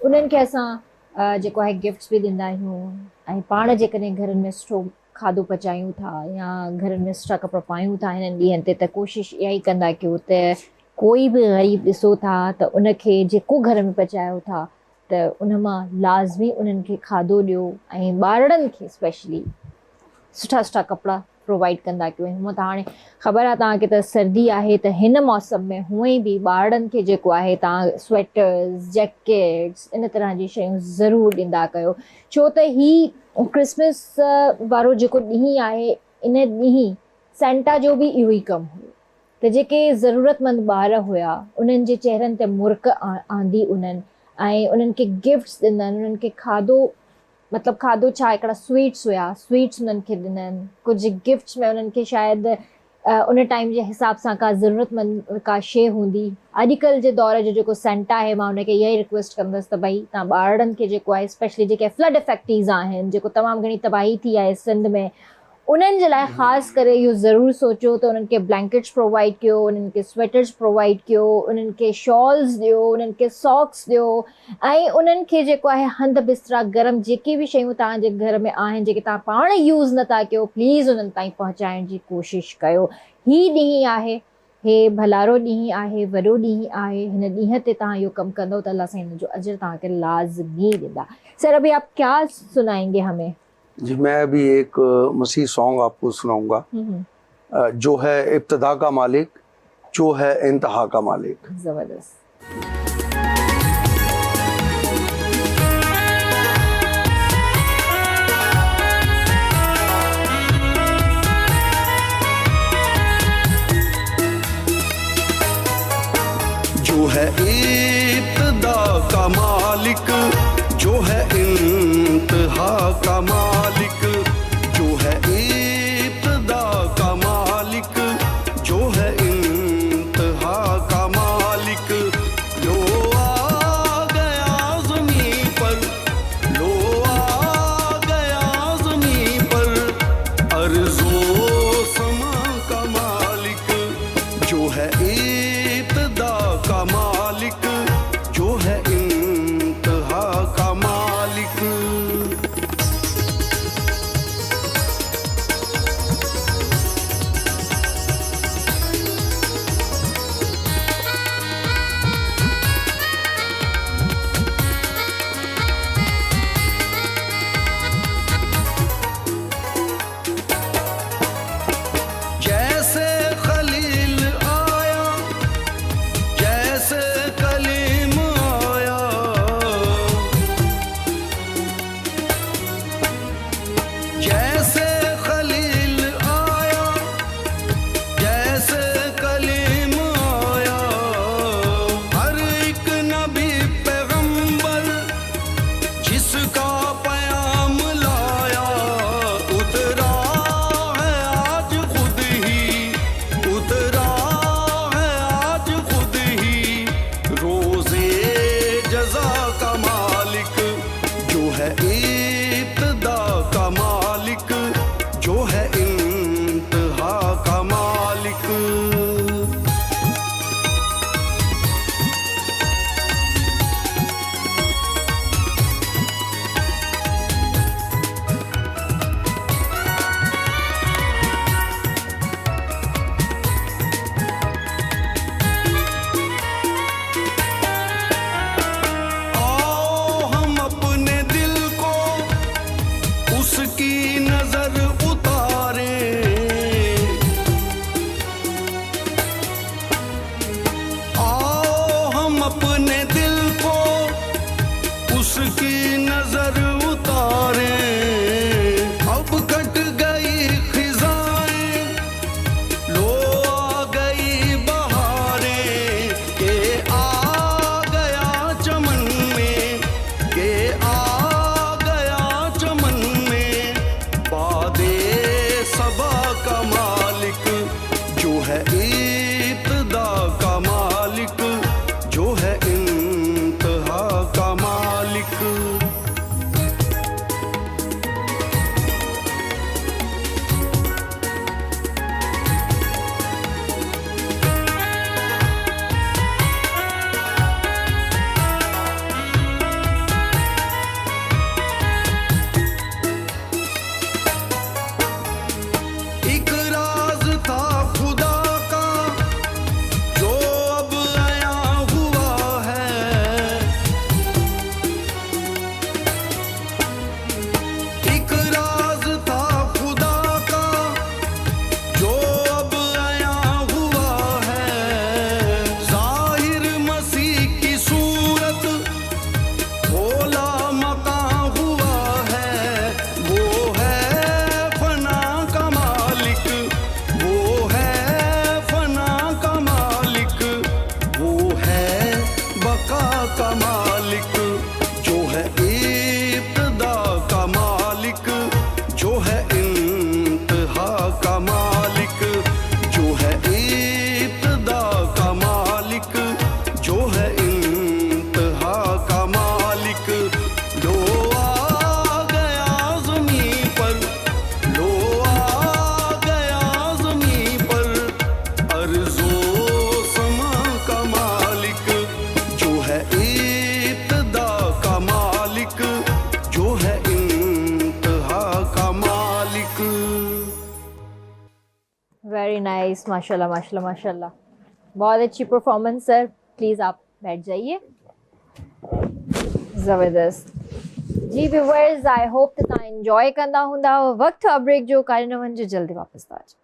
उन्हनि खे असां जेको आहे गिफ्ट्स बि ॾींदा आहियूं। ऐं पाण जेकॾहिं घरनि में सुठो खाधो पचायूं था या घरनि में सुठा कपिड़ा पायूं था हिननि ॾींहंनि ते, त कोशिशि इहा ई कंदा कयूं त कोई बि ग़रीब ॾिसो था त उनखे जेको घर में पचायो था त उन मां लाज़मी उन्हनि खे खाधो ॾियो। ऐं ॿारनि खे स्पेशली सुठा सुठा कपिड़ा प्रोवाइड कंदा कयूं। हूअं त हाणे ख़बर आहे तव्हांखे त सर्दी आहे, त हिन मौसम में हूअं ई बि ॿारनि खे जेको आहे तव्हां स्वेटर्स, जैकेट्स, इन तरह जी शयूं ज़रूरु ॾींदा कयो। छो त ही क्रिसमस वारो जेको ॾींहुं आहे, इन ॾींहुं सेंटा जो बि इहो ई कमु हुयो त जेके ज़रूरतमंद ॿार हुया उन्हनि जे चेहरनि ते मुर्क आंदी उन्हनि, ऐं उन्हनि खे गिफ्ट्स ॾिननि, उन्हनि खे खाधो, मतिलबु खाधो छा, हिकिड़ा स्वीट्स हुया, स्वीट्स उन्हनि खे ॾिननि। कुझु गिफ्ट्स में उन्हनि खे शायदि उन टाइम जे हिसाब सां का ज़रूरतमंद का शइ हूंदी। अॼुकल्ह जे दौर जो जेको सेंटा आहे, मां उनखे इहा ई रिक्वेस्ट कंदसि त भई तव्हां ॿारनि खे जेको आहे, स्पेशली जेके फ्लड इफेक्टीज़ आहिनि, जेको तमामु घणी तबाही थी आहे सिंध में, उन्हनि जे लाइ ख़ासि करे इहो ज़रूरु सोचो त उन्हनि खे ब्लैंकेट्स प्रोवाइड कयो, उन्हनि खे स्वेटर्स प्रोवाइड कयो, उन्हनि खे शॉल्स ॾियो, उन्हनि खे सॉक्स ॾियो, ऐं उन्हनि खे जेको आहे हंध बिस्तरा गरम जेके बि शयूं तव्हांजे घर में आहिनि, जेके तव्हां पाण यूज़ नथा कयो, प्लीज़ उन्हनि ताईं पहुचाइण जी कोशिशि कयो। हीउ ॾींहुं आहे, हे भलारो ॾींहुं आहे, वॾो ॾींहुं आहे। हिन ॾींहं ते तव्हां इहो कमु कंदव त अल्लाह साईं हिन जो अजर तव्हांखे लाज़मी ॾींदा। सर, अभी आप क्या सुनाएंगे हमें? जी, मैं अभी एक मसीह सॉन्ग आपको सुनाऊंगा, जो है इब्तिदा का मालिक, जो है इंतहा का मालिक। जबरदस्त। जो है इब्तिदा का मालिक, जो है इंतहा का मालिक, जो है इब्तिदा का मालिक, जो है इंतहा का मालिक। लो आ गया ज़मीं पर, लो आ गया ज़मीं पर, अर्ज़ो समा का मालिक, जो है इब्तिदा का मालिक, जो है इंतहा का मालिक। जैसे खलील आया, जैसे कलीम आया, जैसे खलील आया, जैसे कलीम आया, हर एक नबी पैगंबर जिसका पयाम लाया, उतरा है आज खुद ही, उतरा है आज खुद ही, रोज़े जज़ा का मालिक, जो है इब्तिदा का मालिक, जो है इंतहा का मालिक। आओ हम अपने दिल को उसकी नजर उतारे, वेरी नाइस, माशाल्लाह माशाल्लाह माशाल्लाह, बहुत अच्छी परफॉर्मेंस सर। प्लीज आप बैठ जाइए। जबरदस्त जी व्यूअर्स, आई होप कि तव्हां एंजॉय कंदा हूंदा। वक्त आहे ब्रेक जो, कारे न वञिजो, जल्दी वापस था अचो।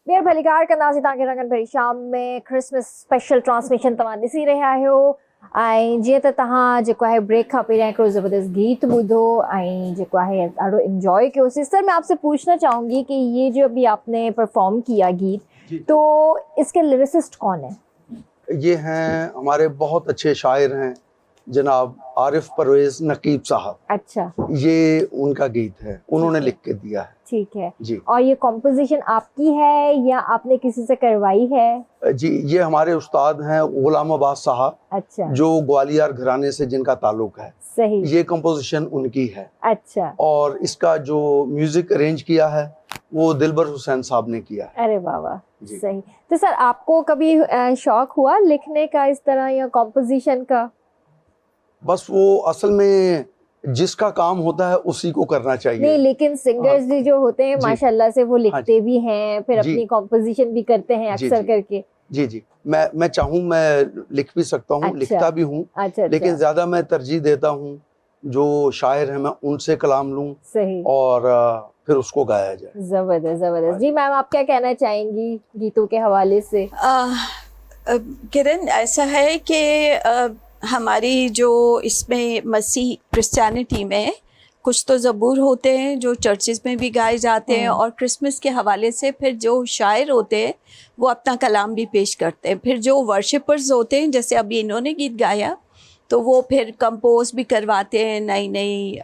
ॿीहर भलीकार कंदासीं तव्हांखे रंगनि भरी शाम में क्रिसमस स्पेशल ट्रांसमिशन तव्हां ॾिसी रहिया आहियो। ऐं जीअं त तव्हां जेको आहे ब्रेक खां पहिरियां हिकिड़ो ज़बरदस्त गीत ॿुधो ऐं जेको आहे ॾाढो इंजॉय कयोसीं। सर मैं आपसे पूछना चाहूँगी कि ये जो अभी आपने परफॉर्म किया गीत, तो इसके लिरिसिस्ट कौन है? ये हैं हमारे बहुत अच्छे शायर हैं जनाब आरिफ परवेज नकीब साहब। अच्छा, ये उनका गीत है, उन्होंने लिख के दिया है ठीक है जी। और ये कॉम्पोजिशन आपकी है या आपने किसी से करवाई है? जी, ये हमारे उस्ताद हैं गुलाम अब्बास साहब, अच्छा, जो ग्वालियर घराने से जिनका ताल्लुक है। सही, ये कंपोजिशन उनकी है। अच्छा, और इसका जो म्यूजिक अरेंज किया है वो दिलबर हुसैन साहब ने किया है। अरे वाह वाह, जी। सही। तो सर आपको कभी शौक हुआ लिखने का इस तरह या कॉम्पोजिशन का? बस वो असल में जिसका काम होता है उसी को करना नहीं, चाहिए। लेकिन सिंगर्स भी जो होते हैं जी। माशाल्लाह से वो लिखते जी। भी हैं, फिर जी। अपनी कॉम्पोजिशन भी करते हैं जी, अक्सर जी। करके। जी जी, मैं चाहूँ मैं लिख भी सकता हूँ, अच्छा। लिखता भी हूँ, अच्छा लेकिन अच्छा, ज्यादा मैं तरजीह देता हूँ जो शायर हैं मैं उनसे कलाम लूँ सही, और फिर उसको गाया जाए। जबरदस्त जबरदस्त। जी मैम, आप क्या कहना चाहेंगी गीतों के हवाले से? किरण, ऐसा है कि हमारी जो इसमें मसीह क्रिश्चियनिटी में कुछ तो ज़बूर होते हैं जो चर्चेस में भी गाए जाते हैं, और क्रिसमस के हवाले से फिर जो शायर होते हैं वो अपना कलाम भी पेश करते हैं। फिर जो वर्शिपर्स होते हैं, जैसे अभी इन्होंने गीत गाया, तो वो फिर कंपोज भी करवाते हैं नई नई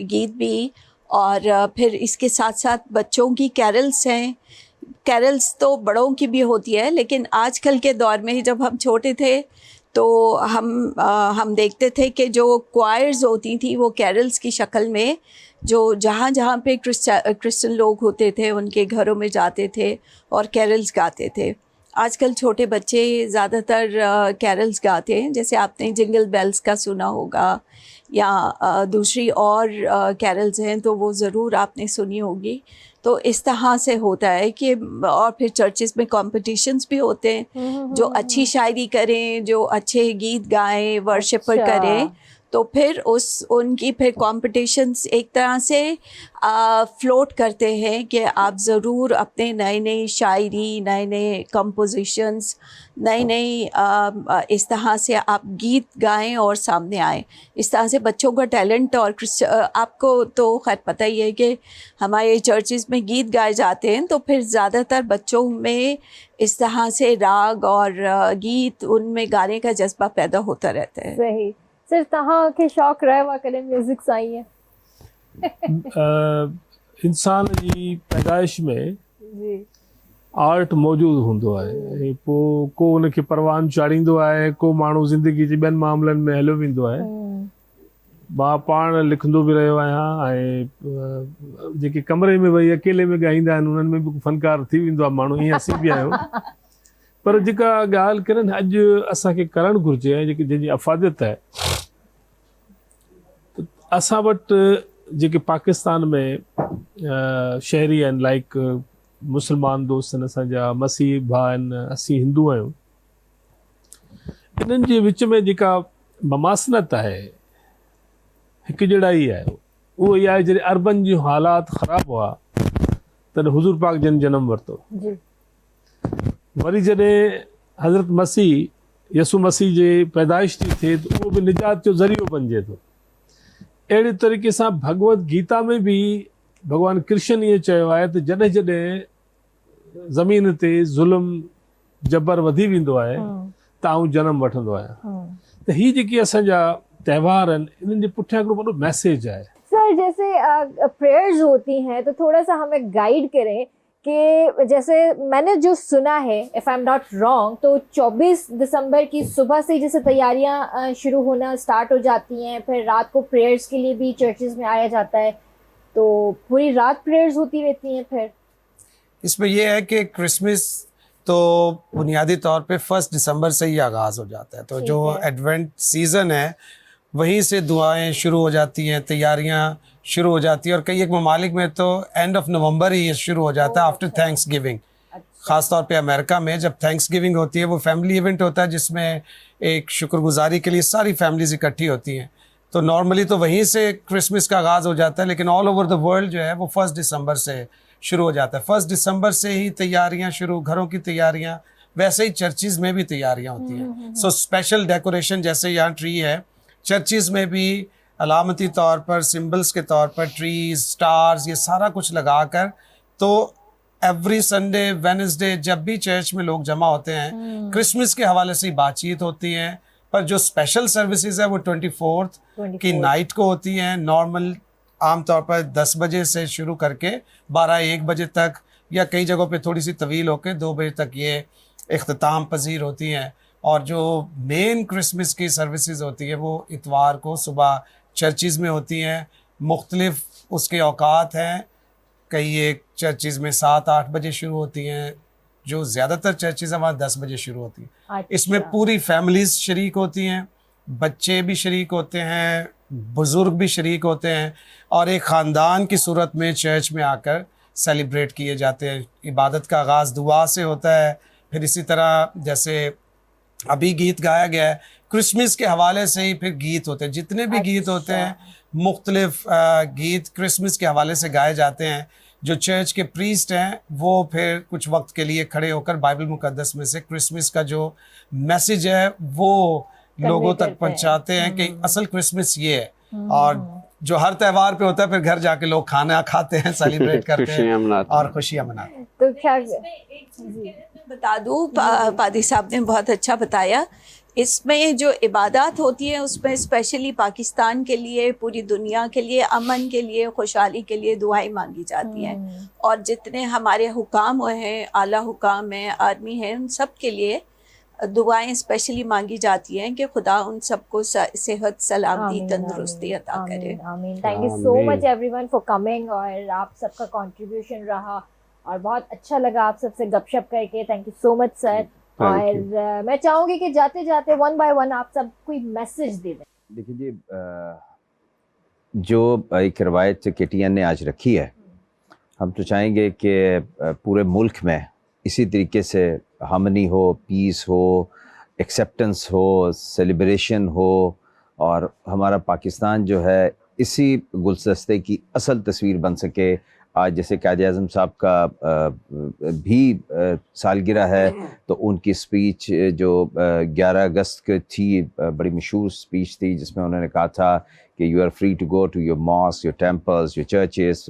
गीत भी। और फिर इसके साथ साथ बच्चों की कैरल्स हैं। कैरल्स तो बड़ों की भी होती है, लेकिन आजकल के दौर में जब हम छोटे थे तो हम देखते थे कि जो क्वायर्स होती थी वो कैरल्स की शक्ल में, जो जहाँ जहाँ पे क्रिश्चियन लोग होते थे उनके घरों में जाते थे और कैरल्स गाते थे। आजकल छोटे बच्चे ज़्यादातर कैरल्स गाते हैं, जैसे आपने जिंगल बेल्स का सुना होगा या दूसरी और कैरल्स हैं तो वो ज़रूर आपने सुनी होगी। तो इस तरह से होता है कि और फिर चर्चेस में कॉम्पिटिशन्स भी होते हैं, जो अच्छी शायरी करें, जो अच्छे गीत गाएं, वर्शिपर अच्छा। करें, तो फिर उनकी फिर कॉम्पिटिशन्स एक तरह से फ्लोट करते हैं कि आप ज़रूर अपने नई नई शायरी, नए नए कंपोजिशंस, नई नई इस तरह से आप गीत गाएं और सामने आएं। इस तरह से बच्चों का टैलेंट, और आपको तो खैर पता ही है कि हमारे चर्चेस में गीत गाए जाते हैं, तो फिर ज़्यादातर बच्चों में इस तरह से राग और गीत उनमें गाने का जज्बा पैदा होता रहता है। सही। सिर्फ तव्हां खे शौक़ु रहियो आहे कॾहिं म्यूज़िक सां ईअं? इंसान जी पैदाइश में जी, आर्ट मौजूदु हूंदो आहे, ऐं पोइ को उनखे परवान चाढ़ींदो आहे, को माण्हू ज़िंदगी जे ॿियनि मामलनि में हलियो वेंदो आहे। मां पाण लिखंदो बि रहियो आहियां, ऐं जेके कमरे में वेही अकेले में ॻाईंदा आहिनि उन्हनि में बि फ़नकार थी वेंदो आहे माण्हू, ईअं असीं बि आहियूं। पर जेका ॻाल्हि किरण अॼु असांखे करणु घुरिजे, ऐं जंहिंजी अफ़ादियत आहे, असां वटि जेके पाकिस्तान में शहरी आहिनि, लाइक मुस्लमान दोस्त आहिनि असांजा, मसीह भाउ आहिनि, असीं हिंदू आहियूं, इन्हनि जे विच में जेका ममासनत आहे, हिकु जहिड़ाई आहे, उहो इहा आहे जॾहिं अरबन जूं हालात ख़राबु हुआ तॾहिं हुज़ूर पाक जन जनमु वरितो। जी, वरी जॾहिं हज़रत मसीह यसु मसीह जे पैदाइश थी थिए त उहो बि निजात जो ज़रियो बणिजे थो। अहिड़े तरीक़े सां भगवत गीता में भी भगवान कृष्ण ये चयो आहे त जॾहिं जॾहिं ज़मीन ते ज़ुल्म जबर वधी वेंदो आहे त आउं जनम वठंदो आहियां। त ही जेके असांजा त्यौहार आहिनि, इन्हनि जे पुठियां हिकिड़ो वॾो मैसेज आहे। सर जैसे प्रेयर्स होती हैं तो थोड़ा सा हमें गाइड करें कि जैसे मैंने जो सुना है, if I am not wrong, तो 24 दिसंबर की सुबह से जैसे तैयारियां शुरू होना स्टार्ट हो जाती हैं, फिर रात को प्रेयर्स के लिए भी चर्चेज में आया जाता है, तो पूरी रात प्रेयर्स होती रहती हैं। फिर इसमें यह है कि क्रिसमस तो बुनियादी तौर पे 1 दिसंबर से ही आगाज़ हो जाता है, तो ठीक जो है। एडवेंट सीज़न है वहीं से दुआएं शुरू हो जाती हैं, तैयारियां शुरू हो जाती हैं, और कई एक ममालिक में तो एंड ऑफ नवंबर ही ये शुरू हो जाता है, आफ्टर थैंक्स गिविंग। ख़ास तौर पे अमेरिका में जब थैंक्स गिविंग होती है, वो फैमिली इवेंट होता है जिसमें एक शुक्रगुजारी के लिए सारी फैमिलीज इकट्ठी होती हैं, तो नॉर्मली तो वहीं से क्रिसमस का आगाज़ हो जाता है, लेकिन ऑल ओवर द वर्ल्ड जो है वो 1 दिसंबर से शुरू हो जाता है। 1 दिसंबर से ही तैयारियां शुरू, घरों की तैयारियां, वैसे ही चर्चिज़ में भी तैयारियां होती हैं। सो स्पेशल डेकोरेशन, जैसे यहाँ ट्री है, चर्चिज़ में भी अलामती तौर पर, सिंबल्स के तौर पर ट्रीज, स्टार्स, ये सारा कुछ लगाकर, तो एवरी संडे, वेडनेसडे जब भी चर्च में लोग जमा होते हैं, क्रिसमस के हवाले से ही बातचीत होती है। पर जो स्पेशल सर्विसेज है वो 24th की नाइट को होती हैं। नॉर्मल आमतौर पर 10 बजे से शुरू करके 12-1 बजे तक, या कई जगहों पे थोड़ी सी तवील होकर 2 बजे तक ये इख्तिताम पजीर होती हैं। और जो मेन क्रिसमस की सर्विसेज होती है वो इतवार को सुबह चर्चिज़ में होती हैं। मुख्तलिफ उसके औकात हैं, कई एक चर्चिज़ में 7-8 बजे शुरू होती हैं, जो ज़्यादातर चर्चिज़ हमारे 10 बजे शुरू होती हैं। अच्छा। इसमें पूरी फैमिलीज शरीक होती हैं, बच्चे भी शरीक होते हैं, बुज़ुर्ग भी शरीक होते हैं, और एक ख़ानदान की सूरत में चर्च में आकर सेलिब्रेट किए जाते हैं। इबादत का आगाज़ दुआ से होता है। फिर इसी तरह जैसे अभी गीत गाया गया है, क्रिसमस के हवाले से ही फिर गीत होते हैं, जितने भी गीत होते हैं, मुख्तलिफ गीत क्रिसमस के हवाले से गाए जाते हैं। जो चर्च के प्रीस्ट हैं वो फिर कुछ वक्त के लिए खड़े होकर बाइबल मुकद्दस में से क्रिसमस का जो मैसेज है वो लोगों तक पहुंचाते हैं कि असल क्रिसमस ये है। और जो हर त्यौहार पे होता है, फिर घर जाके लोग खाना खाते हैं, सेलिब्रेट करते हैं और खुशियां मनाते हैं। तो क्या बता दूँ, पादी साहब ने बहुत अच्छा बताया। इसमें जो इबादत होती है उसमें स्पेशली पाकिस्तान के लिए, पूरी दुनिया के लिए, अमन के लिए, खुशहाली के लिए दुआएं मांगी जाती हैं। और जितने हमारे हुकाम हैं, आला हुकाम हैं, आर्मी हैं, उन सब के लिए दुआएं स्पेशली मांगी जाती हैं कि खुदा उन सबको सेहत, सलामती, तंदुरुस्ती अता करे। आमीन। Thank you so much everyone for coming, और आप सबका कंट्रीब्यूशन रहा और बहुत अच्छा लगा आप सबसे गपशप करके। Thank you so much sir. और मैं चाहूंगी कि जाते जाते वन बाय वन आप सब कोई मैसेज दे दें। देखिए जी, जो एक रवायत KTN ने आज रखी है, हम तो चाहेंगे कि पूरे मुल्क में इसी तरीके से हार्मनी हो, पीस हो, एक्सेप्टेंस हो, सेलिब्रेशन हो, और हमारा पाकिस्तान जो है इसी गुलदस्ते की असल तस्वीर बन सके। आज जैसे कायद-ए-आज़म साहब का भी सालगिरह है, तो उनकी स्पीच जो 11 अगस्त को थी, बड़ी मशहूर स्पीच थी, जिसमें उन्होंने कहा था कि you are free to go to your mosque, your temples, your churches.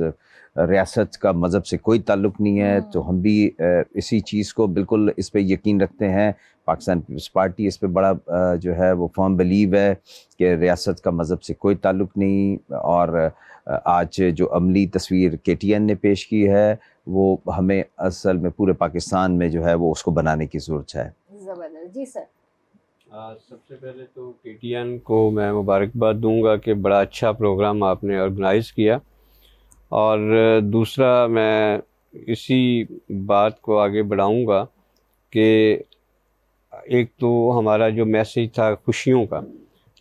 रियासत का मज़हब से कोई ताल्लुक़ नहीं है। तो हम भी इसी चीज़ को बिल्कुल इस पे यकीन रखते हैं। पाकिस्तान पीपल्स पार्टी इस पे बड़ा जो है वो फर्म बिलीव है कि रियासत का मज़हब से कोई ताल्लुक़ नहीं। और आज जो अमली तस्वीर KTN ने पेश की है, वो हमें असल में पूरे पाकिस्तान में जो है वो उसको बनाने की ज़रूरत है। ज़बरदस्त जी सर। सबसे पहले तो KTN को मैं मुबारकबाद दूंगा कि बड़ा अच्छा प्रोग्राम आपने ऑर्गेनाइज़ किया। और दूसरा, मैं इसी बात को आगे बढ़ाऊंगा कि एक तो हमारा जो मैसेज था खुशियों का,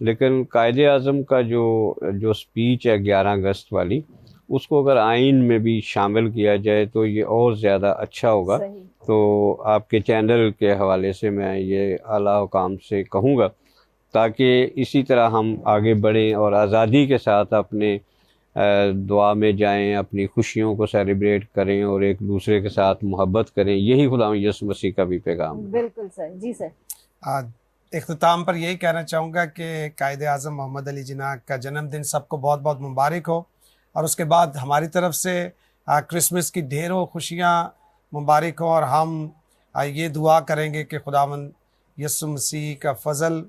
लेकिन कायद-ए-आज़म का जो स्पीच है 11 अगस्त वाली, उसको अगर आइन में भी शामिल किया जाए तो ये और ज़्यादा अच्छा होगा। तो आपके चैनल के हवाले से मैं ये आला हुकाम से कहूँगा, ताकि इसी तरह हम आगे बढ़ें और आज़ादी के साथ अपने दुआ में जाएं, अपनी खुशियों को सेलिब्रेट करें और एक दूसरे के साथ मोहब्बत करें। यही खुदा यीशु मसीह का भी पैगाम है। बिल्कुल सर। जी सर। इख्तिताम पर यही कहना चाहूँगा कि कायद-ए-आज़म मोहम्मद अली जिन्ना का जन्मदिन सबको बहुत बहुत मुबारक हो। और उसके बाद हमारी तरफ से क्रिसमस की ढेरों खुशियाँ मुबारक हो। और हम ये दुआ करेंगे कि खुदावंद यीशु मसीह का फ़ज़ल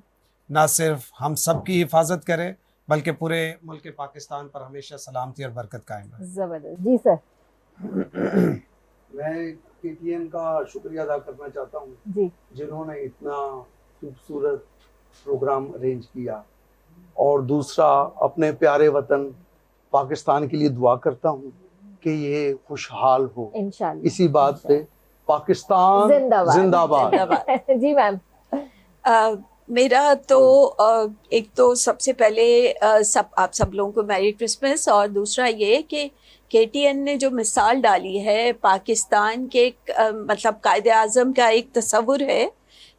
ना सिर्फ हम सब की हिफाजत करे, बल्कि पूरे मुल्क पाकिस्तान पर हमेशा सलामती और बरकत कायम रहे। ज़बरदस्त जी सर। मैं केटीएन का शुक्रिया अदा करना चाहता हूँ जी जिन्होंने इतना खूबसूरत प्रोग्राम अरेंज किया, और दूसरा अपने प्यारे वतन पाकिस्तान के लिए दुआ करता हूँ कि ये खुशहाल हो। इंशाल्लाह। इसी बात पे पाकिस्तान जिंदाबाद। जिंदाबाद। जिंदाबाद। जी मैम। मेरा तो एक तो सबसे पहले आप सब लोगों को मैरी क्रिसमस, और दूसरा ये कि केटीएन ने जो मिसाल डाली है पाकिस्तान के मतलब कायदे आज़म का एक तस्वुर है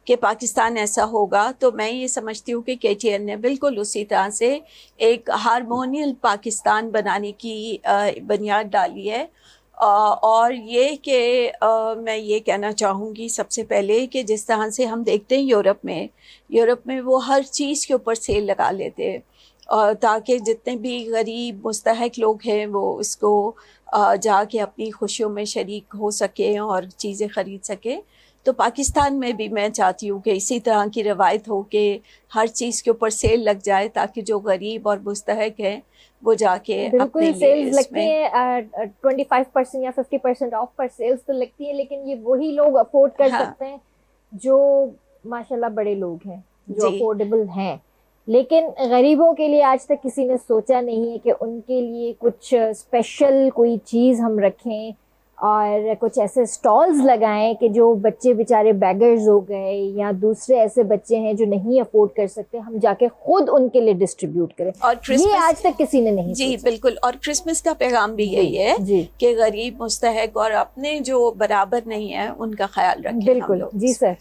कि पाकिस्तान ऐसा होगा, तो मैं ये समझती हूँ कि केटीएन ने बिल्कुल उसी तरह से एक हारमोनियल पाकिस्तान बनाने की बुनियाद डाली है। और ये कि मैं ये कहना चाहूँगी सबसे पहले कि जिस तरह से हम देखते हैं यूरोप में वो हर चीज़ के ऊपर सेल लगा लेते हैं, और ताकि जितने भी गरीब मुस्तहक लोग हैं वो इसको जाके अपनी खुशियों में शरीक हो सकें और चीज़ें ख़रीद सकें। तो पाकिस्तान में भी मैं चाहती हूँ कि इसी तरह की रवायत हो कि हर चीज़ के ऊपर सेल लग जाए, ताकि जो गरीब और मुस्तहक हैं वो जाके बिल्कुल अपने सेल्स लगती हैं 25% या 50% ऑफ पर सेल्स तो लगती है, लेकिन ये वही लोग अफोर्ड कर हाँ। सकते हैं जो माशाल्लाह बड़े लोग हैं, जो जी। अफोर्डेबल हैं। लेकिन गरीबों के लिए आज तक किसी ने सोचा नहीं है कि उनके लिए कुछ स्पेशल कोई चीज़ हम रखें और कुछ ऐसे स्टॉल्स लगाएं कि जो बच्चे बेचारे बैगर्स हो गए या दूसरे ऐसे बच्चे हैं जो नहीं अफोर्ड कर सकते, हम जाके खुद उनके लिए डिस्ट्रीब्यूट करें। और ये क्रिसमस आज तक किसी ने नहीं जी सोचा। बिल्कुल, और क्रिसमस का पैगाम भी यही है जी कि गरीब मुस्तहक और अपने जो बराबर नहीं है उनका ख्याल रखें हम बिल्कुल लोग। जी सर।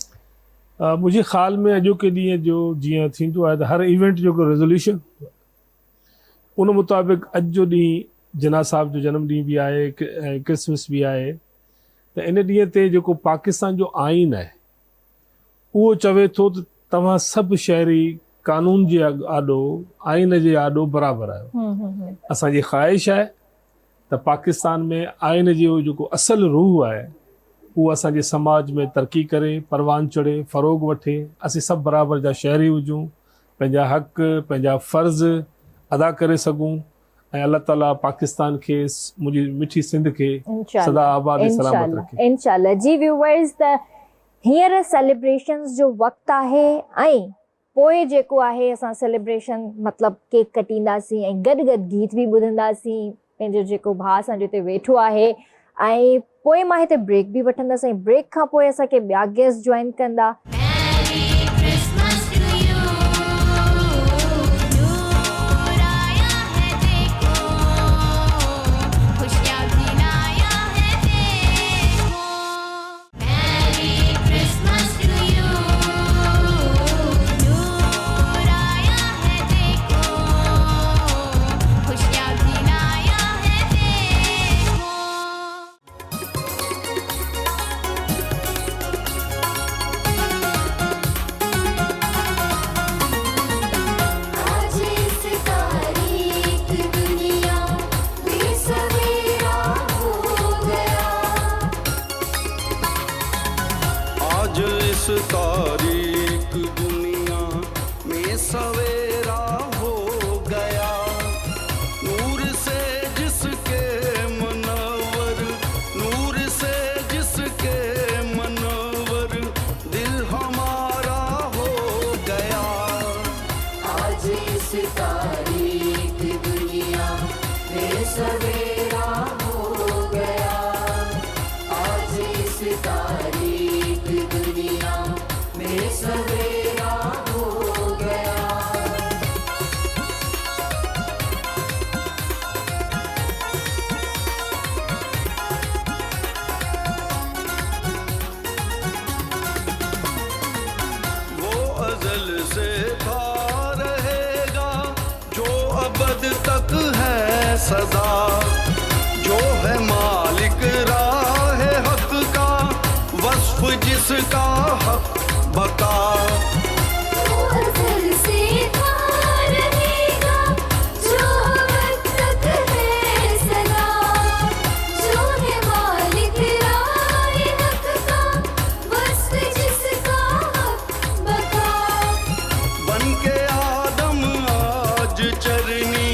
मुझे ख़्याल में अॼु के ॾींहुं जो जीअं थींदो आहे त हर इवेंट जो को रेज़ोल्यूशन उन मुताबिक़ अॼु जो ॾींहुं जना साहब जो जनम ॾींहुं बि आहे ऐं क्रिसमस बि आहे, त इन ॾींहं ते जेको पाकिस्तान जो आइन आहे उहो चवे थो त तव्हां सभु शहरी कानून जे आॾो आइन जे आॾो बराबरि आहियो। असांजी ख़्वाहिश आहे त पाकिस्तान में आइन जो जेको असल रूह आहे उहो असांजे समाज में तरक़ी करे, परवान चढ़े, फ़रोग़ वठे, असीं सभु बराबरि जा शहरी हुजूं, पंहिंजा हक़ पंहिंजा फ़र्ज़ अदा करे सघूं, ऐं अल्लाह ताला पाकिस्तान खे मुंहिंजी मिठी सिंध खे सदा आबाद ऐं सलामत रखे। इंशाल्लाह। जी व्यूअर्स, त हींअर सेलिब्रेशन्स जो वक़्तु आहे ऐं पोइ जेको आहे असां सेलिब्रेशन मतिलबु केक कटींदासीं ऐं गॾु गॾु गीत बि ॿुधंदासीं। पंहिंजो जेको भाउ असांजो हिते वेठो आहे, ऐं पोइ मां हिते ब्रेक बि वठंदसि ऐं ब्रेक खां पोइ असांखे ॿिया गेस्ट जॉइन कंदा। तारीख दुनिया में सवेरा हो गया, नूर से जिसके मनवर, नूर से जिसके मनवर, दिल हमारा हो गया। आज इस तारीख दुनिया में सवेरा हो गया, आज इस तारीख दुनिया में सवेरा हो गया। वो अज़ल से था रहेगा, जो अबद तक है सदा, जो है मालिक राह हक का, वस्फ जिसका हक बका। वो अज़ल से था रहेगा, जो अबद तक है सदा, जो है मालिक राह हक का, वस्फ जिसका हक बका। बन के आदम आज चरनी,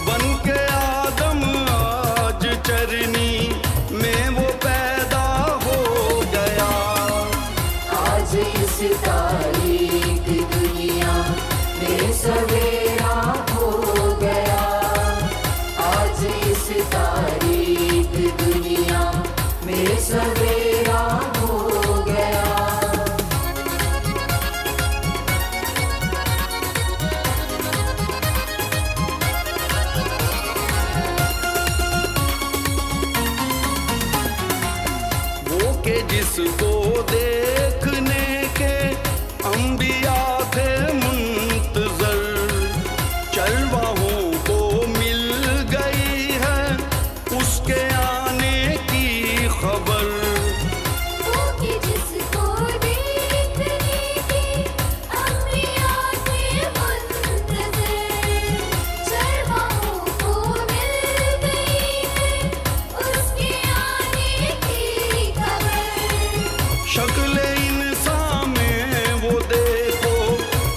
बन के आदम आज चरनी में वो पैदा तारीख दुनिया में सवेरा हो गया, आज इस तारीख दुनिया में सवेरा हो गया। वो के जिसको देखने के अंबिया थे मुंतजर, चरवाहों को मिल गई है उसके आने की खबर। वो कि जिसको देखने के अंबिया थे मुंतज़र, चरवाहों को मिल गई है उसके आने की खबर। शक्ल इंसान में वो देखो,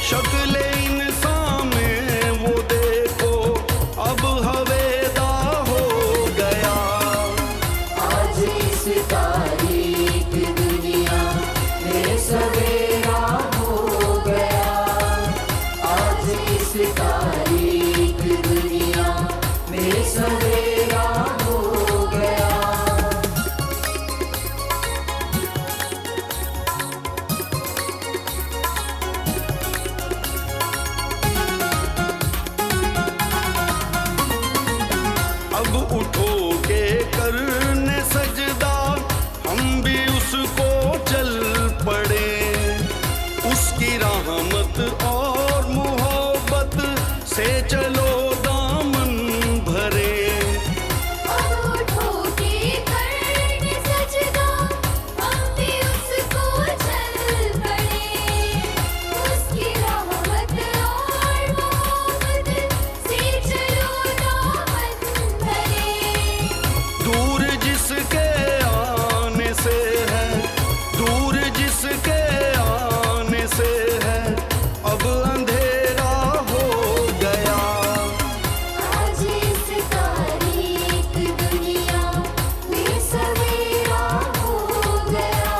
शक्ल इंसान में वो देखो, अब हवेदा हो गया। आज इस तारीख दुनिया में सवेरा हो गया, आज इस तारीख दुनिया में सवेरा हो गया। अब उठो के करने सजदा, हम भी उसको चल पड़े, उसकी रहमत और मोहब्बत से चलो दामन भरे। अब उठो के करने सजदा, हम भी उसको चल पड़े, उसकी रहमत और मोहब्बत से चलो दामन भरे। दूर जिसके आने से है, दूर जिसके आने से है, अब अंधेरा हो गया। आज इस तारीख दुनिया में सवेरा हो गया,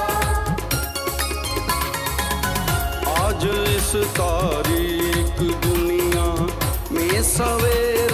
आज इस तारीख दुनिया में सवेरा